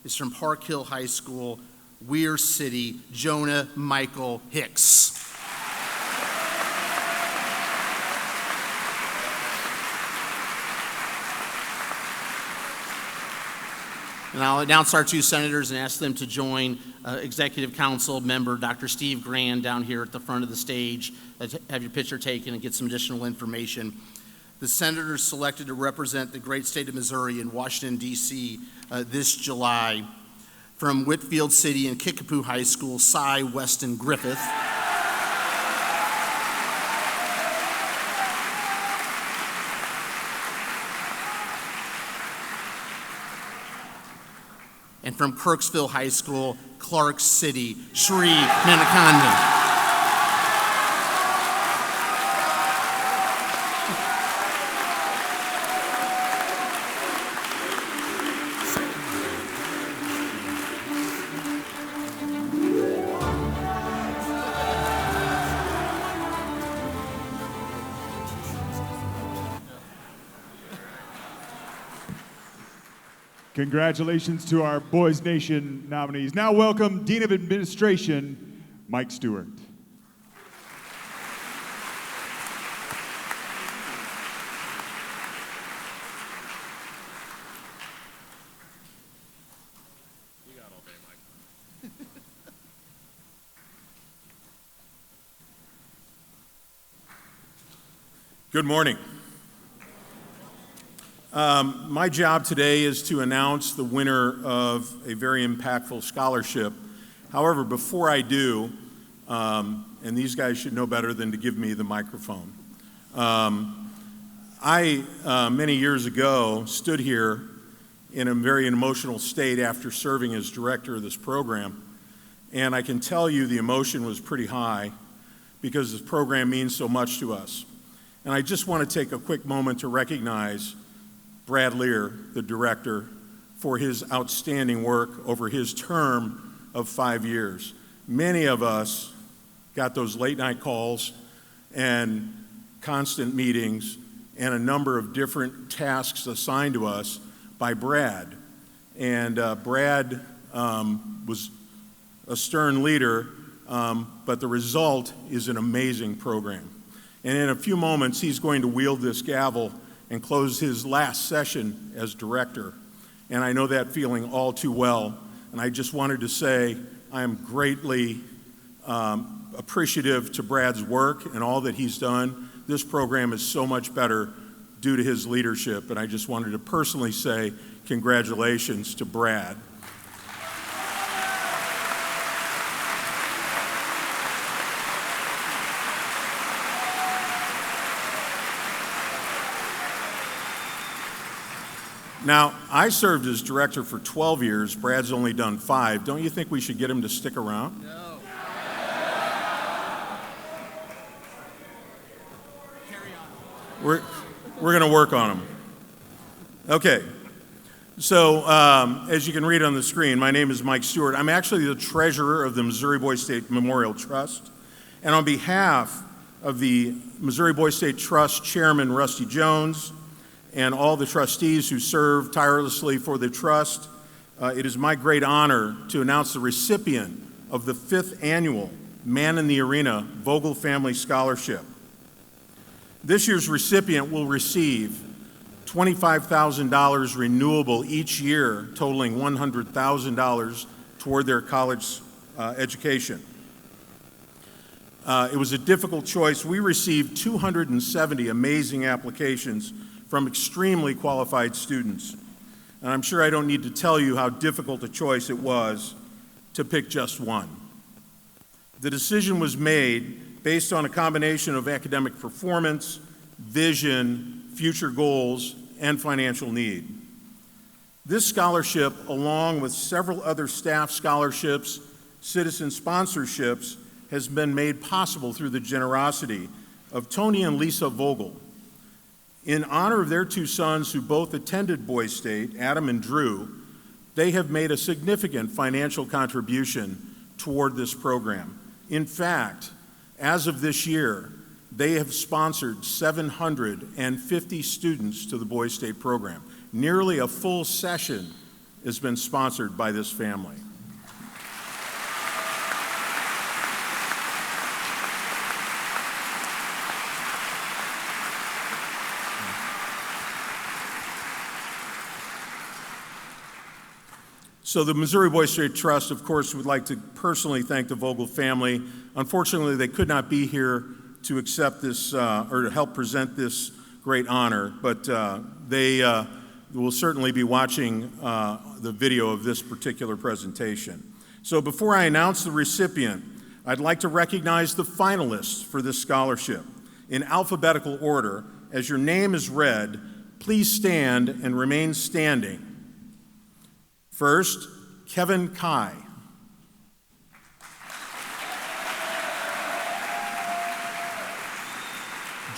is from Park Hill High School, Weir City, Jonah Michael Hicks. And I'll announce our two senators and ask them to join Executive Council member Dr. Steve Grand down here at the front of the stage, have your picture taken and get some additional information. The senators selected to represent the great state of Missouri in Washington, D.C. This July. From Whitfield City and Kickapoo High School, Cy Weston Griffith. And from Kirksville High School, Clark City, Shri Manikandan. Congratulations to our Boys Nation nominees. Now welcome Dean of Administration, Mike Stewart. Good morning. My job today is to announce the winner of a very impactful scholarship. However, before I do, and these guys should know better than to give me the microphone, I, many years ago, stood here in a very emotional state after serving as director of this program, and I can tell you the emotion was pretty high because this program means so much to us. And I just want to take a quick moment to recognize Brad Lear, the director, for his outstanding work over his term of 5 years. Many of us got those late night calls and constant meetings and a number of different tasks assigned to us by Brad. And Brad was a stern leader, but the result is an amazing program. And in a few moments, he's going to wield this gavel and close his last session as director. And I know that feeling all too well. And I just wanted to say I am greatly appreciative to Brad's work and all that he's done. This program is so much better due to his leadership. And I just wanted to personally say congratulations to Brad. Now, I served as director for 12 years. Brad's only done 5. Don't you think we should get him to stick around? No. Carry on. We're going to work on him. Okay. So, as you can read on the screen, my name is Mike Stewart. I'm actually the treasurer of the Missouri Boys State Memorial Trust. And on behalf of the Missouri Boys State Trust Chairman, Rusty Jones, and all the trustees who serve tirelessly for the trust, it is my great honor to announce the recipient of the 5th annual Man in the Arena Vogel Family Scholarship. This year's recipient will receive $25,000 renewable each year, totaling $100,000 toward their college education. It was a difficult choice. We received 270 amazing applications from extremely qualified students. And I'm sure I don't need to tell you how difficult a choice it was to pick just one. The decision was made based on a combination of academic performance, vision, future goals, and financial need. This scholarship, along with several other staff scholarships, citizen sponsorships, has been made possible through the generosity of Tony and Lisa Vogel. In honor of their two sons who both attended Boys State, Adam and Drew, they have made a significant financial contribution toward this program. In fact, as of this year, they have sponsored 750 students to the Boys State program. Nearly a full session has been sponsored by this family. So the Missouri Boys State Trust, of course, would like to personally thank the Vogel family. Unfortunately, they could not be here to accept this or to help present this great honor, but they will certainly be watching the video of this particular presentation. So before I announce the recipient, I'd like to recognize the finalists for this scholarship. In alphabetical order, as your name is read, please stand and remain standing. First, Kevin Kai.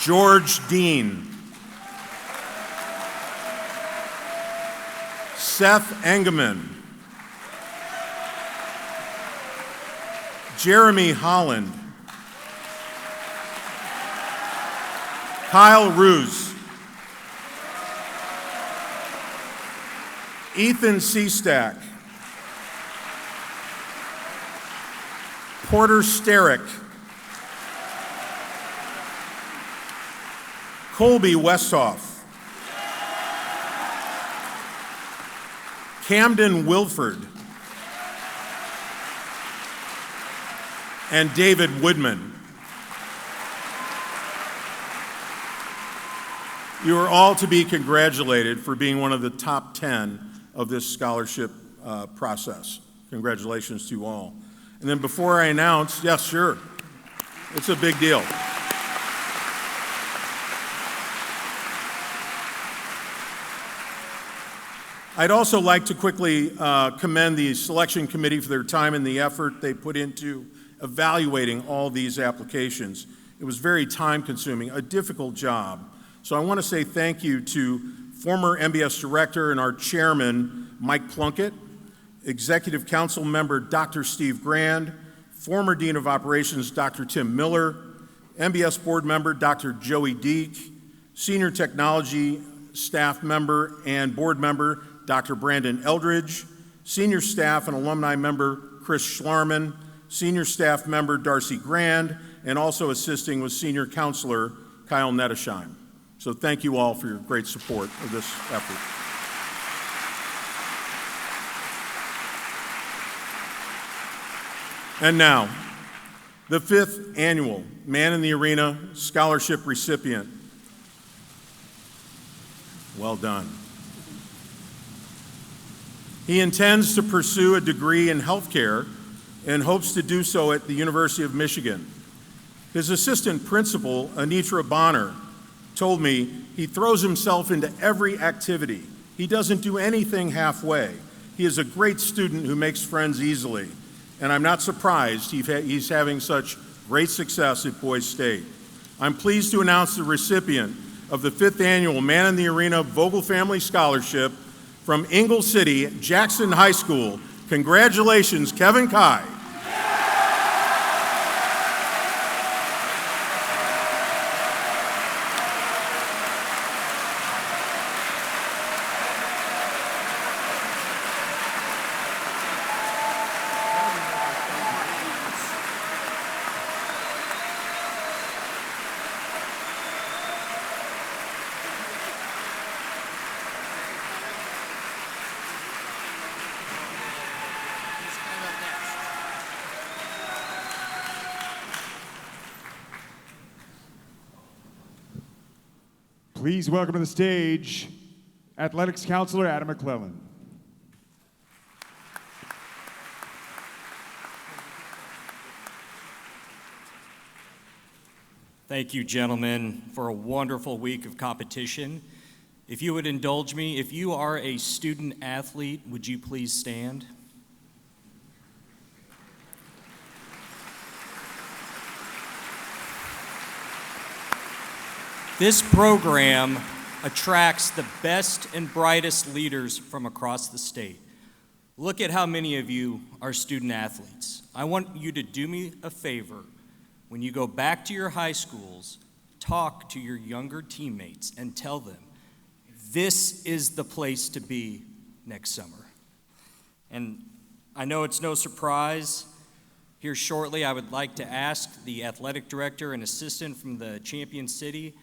George Dean. Seth Engeman. Jeremy Holland. Kyle Ruse. Ethan Seastack. Porter Sterick. Colby Westhoff. Camden Wilford. And David Woodman. You are all to be congratulated for being one of the top 10 of this scholarship process. Congratulations to you all. And then before I announce, yes, sure, it's a big deal. I'd also like to quickly commend the selection committee for their time and the effort they put into evaluating all these applications. It was very time-consuming, a difficult job. So I want to say thank you to former MBS Director and our Chairman, Mike Plunkett, Executive Council Member Dr. Steve Grand, former Dean of Operations Dr. Tim Miller, MBS Board Member Dr. Joey Deek, Senior Technology Staff Member and Board Member Dr. Brandon Eldridge, Senior Staff and Alumni Member Chris Schlarman, Senior Staff Member Darcy Grand, and also assisting with Senior Counselor Kyle Nettesheim. So thank you all for your great support of this effort. And now, the 5th annual Man in the Arena Scholarship recipient. Well done. He intends to pursue a degree in healthcare and hopes to do so at the University of Michigan. His assistant principal, Anitra Bonner, told me he throws himself into every activity. He doesn't do anything halfway. He is a great student who makes friends easily, and I'm not surprised he's having such great success at Boys State. I'm pleased to announce the recipient of the 5th annual Man in the Arena Vogel Family Scholarship from Ingle City, Jackson High School. Congratulations, Kevin Kai. Please welcome to the stage Athletics Counselor Adam McClellan. Thank you, gentlemen, for a wonderful week of competition. If you would indulge me, if you are a student athlete, would you please stand? This program attracts the best and brightest leaders from across the state. Look at how many of you are student athletes. I want you to do me a favor. When you go back to your high schools, talk to your younger teammates and tell them this is the place to be next summer. And I know it's no surprise. Here shortly, I would like to ask the athletic director and assistant from the Champion City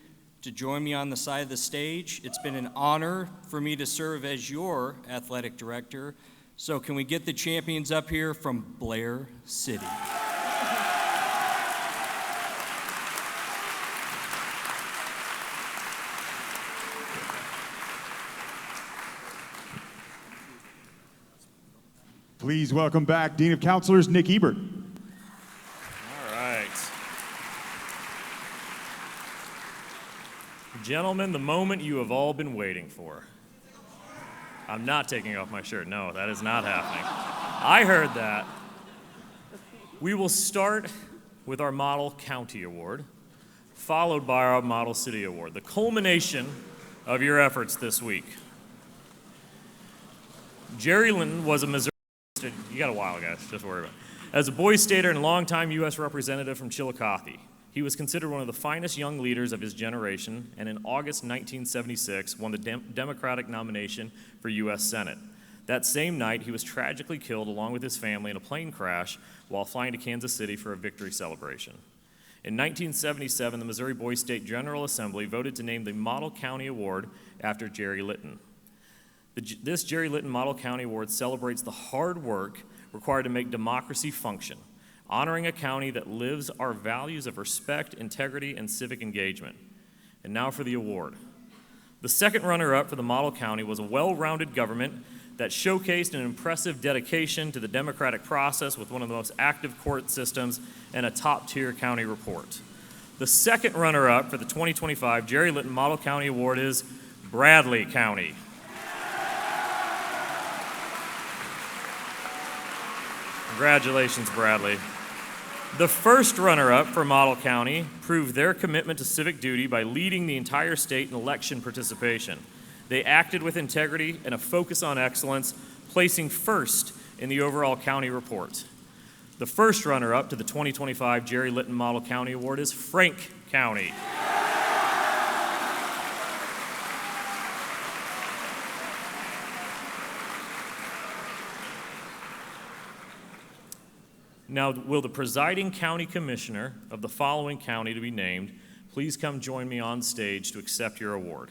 to join me on the side of the stage. It's been an honor for me to serve as your athletic director. So can we get the champions up here from Blair City? Please welcome back Dean of Counselors, Nick Ebert. All right. Gentlemen, the moment you have all been waiting for. I'm not taking off my shirt. No, that is not happening. I heard that. We will start with our Model County Award, followed by our Model City Award, the culmination of your efforts this week. Jerry Linton was a Missouri. You got a while, guys, just worry about it. As a Boys Stater and longtime U.S. representative from Chillicothe, he was considered one of the finest young leaders of his generation, and in August 1976 won the Democratic nomination for U.S. Senate. That same night, he was tragically killed along with his family in a plane crash while flying to Kansas City for a victory celebration. In 1977, the Missouri Boys State General Assembly voted to name the Model County Award after Jerry Linton. This Jerry Linton Model County Award celebrates the hard work required to make democracy function, honoring a county that lives our values of respect, integrity, and civic engagement. And now for the award. The second runner-up for the Model County was a well-rounded government that showcased an impressive dedication to the democratic process with one of the most active court systems and a top-tier county report. The second runner-up for the 2025 Jerry Linton Model County Award is Bradley County. Congratulations, Bradley. The first runner-up for Model County proved their commitment to civic duty by leading the entire state in election participation. They acted with integrity and a focus on excellence, placing first in the overall county report. The first runner-up to the 2025 Jerry Linton Model County Award is Frank County. Now, will the presiding county commissioner of the following county to be named please come join me on stage to accept your award?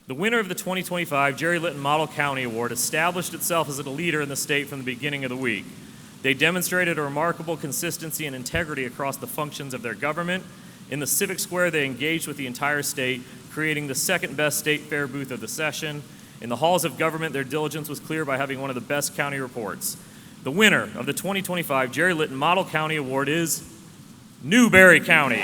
The winner of the 2025 Jerry Linton Model County Award established itself as a leader in the state from the beginning of the week. They demonstrated a remarkable consistency and integrity across the functions of their government. In the Civic Square, they engaged with the entire state, creating the second best state fair booth of the session. In the halls of government, their diligence was clear by having one of the best county reports. The winner of the 2025 Jerry Linton Model County Award is Newberry County.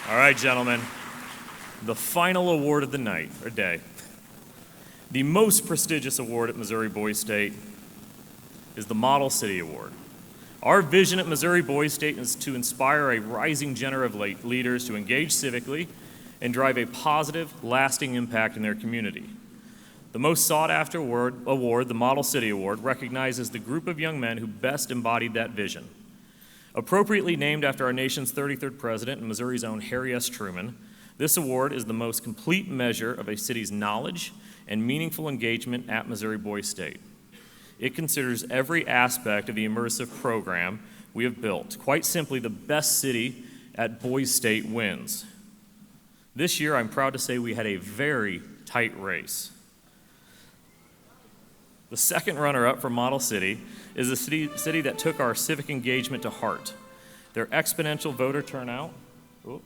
All right, gentlemen, the final award of the night, or day. The most prestigious award at Missouri Boys State is the Model City Award. Our vision at Missouri Boys State is to inspire a rising generation of leaders to engage civically and drive a positive, lasting impact in their community. The most sought-after award, the Model City Award, recognizes the group of young men who best embodied that vision. Appropriately named after our nation's 33rd president and Missouri's own Harry S. Truman, This award is the most complete measure of a city's knowledge and meaningful engagement at Missouri Boys State. It considers every aspect of the immersive program we have built. Quite simply, the best city at Boys State wins. This year, I'm proud to say we had a very tight race. The second runner-up for Model City is a city that took our civic engagement to heart. Their exponential voter turnout. Oh,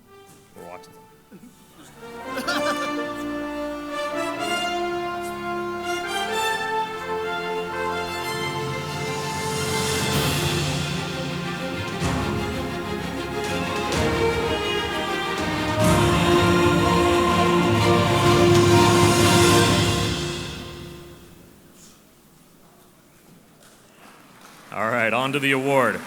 we're watching. All right, on to the award.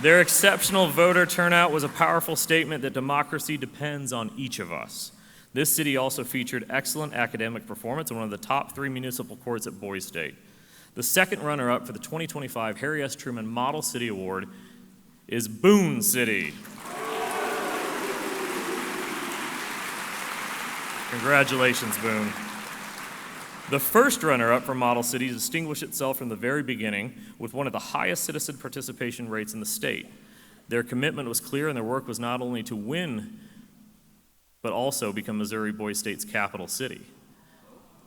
Their exceptional voter turnout was a powerful statement that democracy depends on each of us. This city also featured excellent academic performance in one of the top 3 municipal courts at Boys State. The second runner-up for the 2025 Harry S. Truman Model City Award is Boone City. Congratulations, Boone. The first runner-up for Model City distinguished itself from the very beginning with one of the highest citizen participation rates in the state. Their commitment was clear, and their work was not only to win, but also become Missouri Boys State's capital city.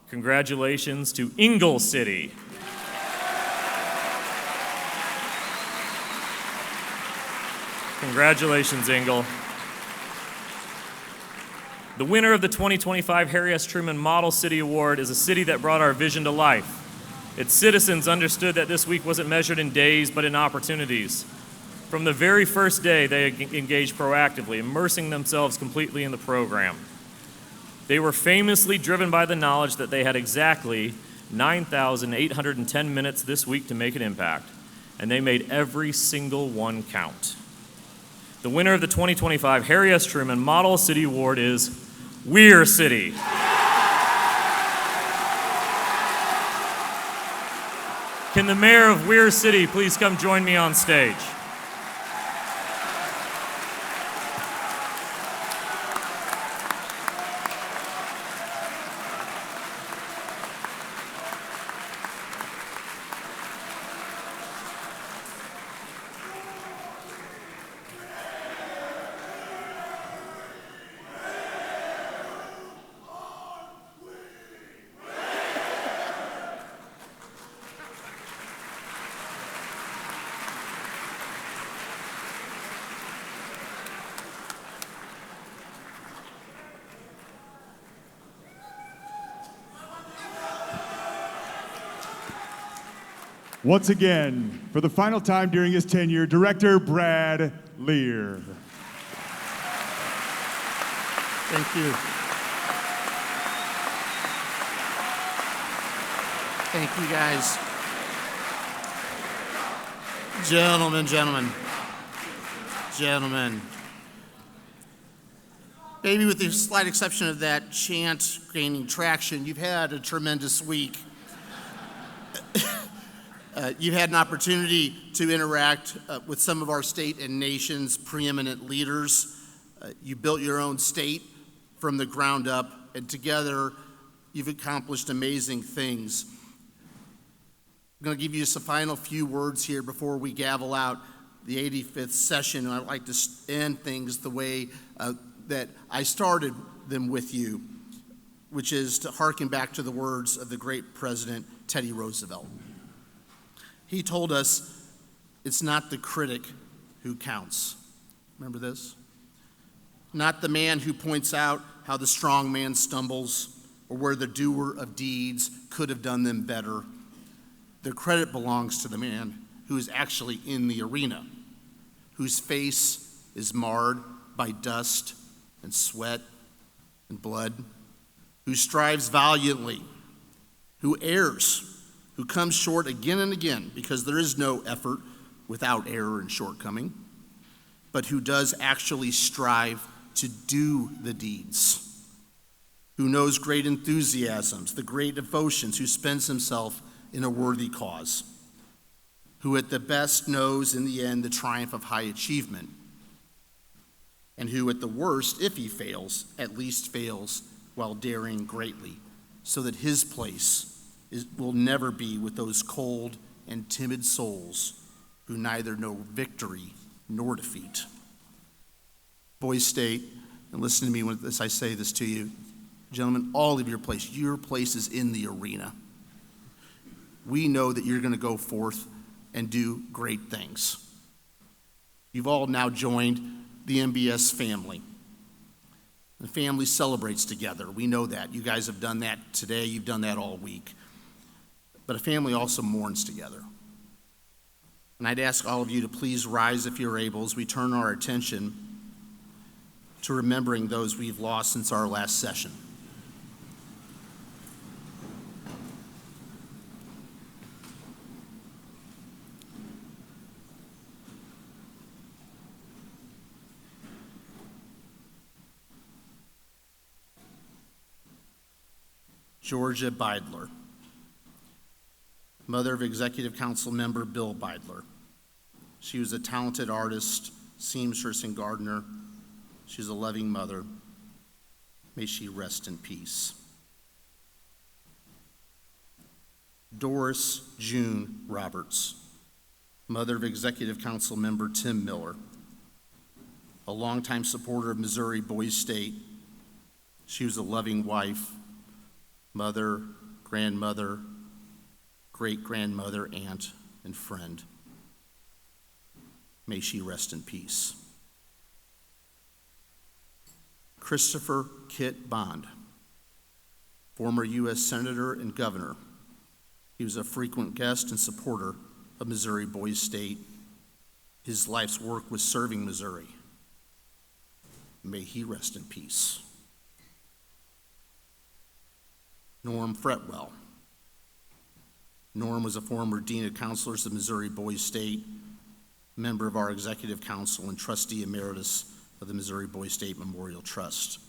Congratulations to Ingle City. Congratulations, Ingle. The winner of the 2025 Harry S. Truman Model City Award is a city that brought our vision to life. Its citizens understood that this week wasn't measured in days, but in opportunities. From the very first day, they engaged proactively, immersing themselves completely in the program. They were famously driven by the knowledge that they had exactly 9,810 minutes this week to make an impact, and they made every single one count. The winner of the 2025 Harry S. Truman Model City Award is Weir City. Can the mayor of Weir City please come join me on stage? Once again, for the final time during his tenure, Director Brad Lear. Thank you. Thank you, guys. Gentlemen. Maybe with the slight exception of that chant gaining traction, you've had a tremendous week. You've had an opportunity to interact with some of our state and nation's preeminent leaders. You built your own state from the ground up, and together you've accomplished amazing things. I'm going to give you just a final few words here before we gavel out the 85th session, and I'd like to end things the way that I started them with you, which is to hearken back to the words of the great President Teddy Roosevelt. He told us, it's not the critic who counts. Remember this? Not the man who points out how the strong man stumbles or where the doer of deeds could have done them better. The credit belongs to the man who is actually in the arena, whose face is marred by dust and sweat and blood, who strives valiantly, who errs, who comes short again and again, because there is no effort without error and shortcoming, but who does actually strive to do the deeds, who knows great enthusiasms, the great devotions, who spends himself in a worthy cause, who at the best knows in the end the triumph of high achievement, and who, at the worst, if he fails, at least fails while daring greatly, so that his place will never be with those cold and timid souls who neither know victory nor defeat. Boys State, and listen to me when I say this to you, gentlemen, all of your place is in the arena. We know that you're going to go forth and do great things. You've all now joined the MBS family. The family celebrates together. We know that. You guys have done that today. You've done that all week. But a family also mourns together. And I'd ask all of you to please rise if you're able as we turn our attention to remembering those we've lost since our last session. Georgia Beidler, mother of Executive Council member Bill Beidler. She was a talented artist, seamstress, and gardener. She's a loving mother. May she rest in peace. Doris June Roberts, mother of Executive Council member Tim Miller, a longtime supporter of Missouri Boys State. She was a loving wife, mother, grandmother, great-grandmother, aunt, and friend. May she rest in peace. Christopher Kit Bond, former U.S. Senator and Governor. He was a frequent guest and supporter of Missouri Boys State. His life's work was serving Missouri. May he rest in peace. Norm Fretwell. Norm was a former Dean of Counselors of Missouri Boys State, member of our Executive Council, and trustee emeritus of the Missouri Boys State Memorial Trust.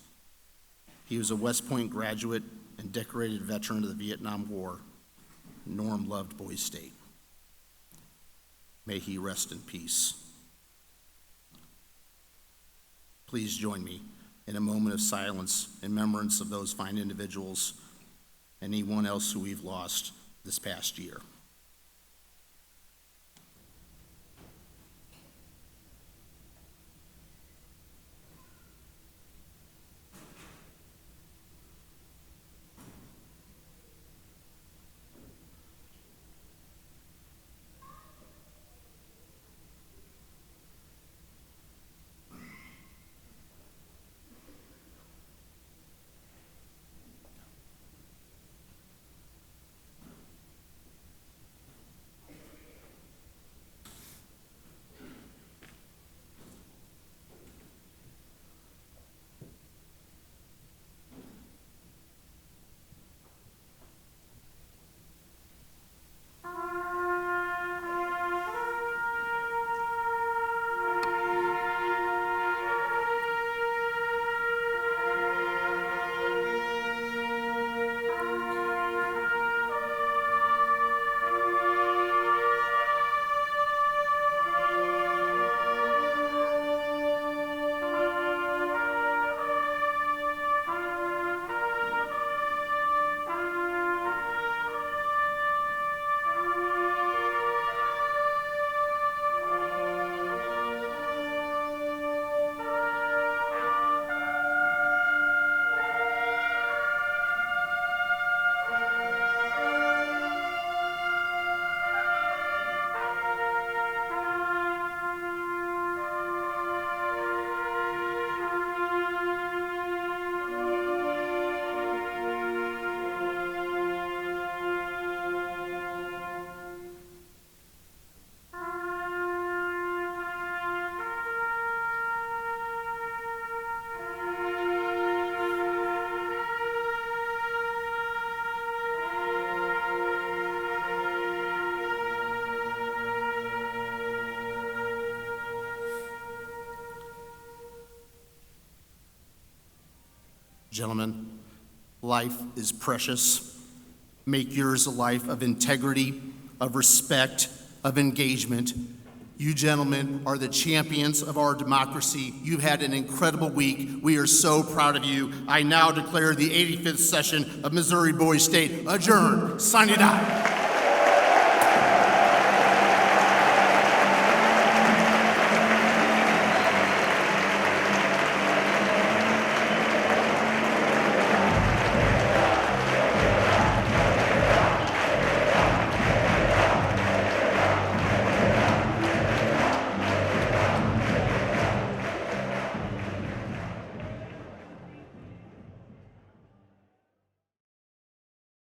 He was a West Point graduate and decorated veteran of the Vietnam War. Norm loved Boys State. May he rest in peace. Please join me in a moment of silence in remembrance of those fine individuals and anyone else who we've lost this past year. Gentlemen, life is precious. Make yours a life of integrity, of respect, of engagement. You gentlemen are the champions of our democracy. You've had an incredible week. We are so proud of you. I now declare the 85th session of Missouri Boys State adjourned. Signing out.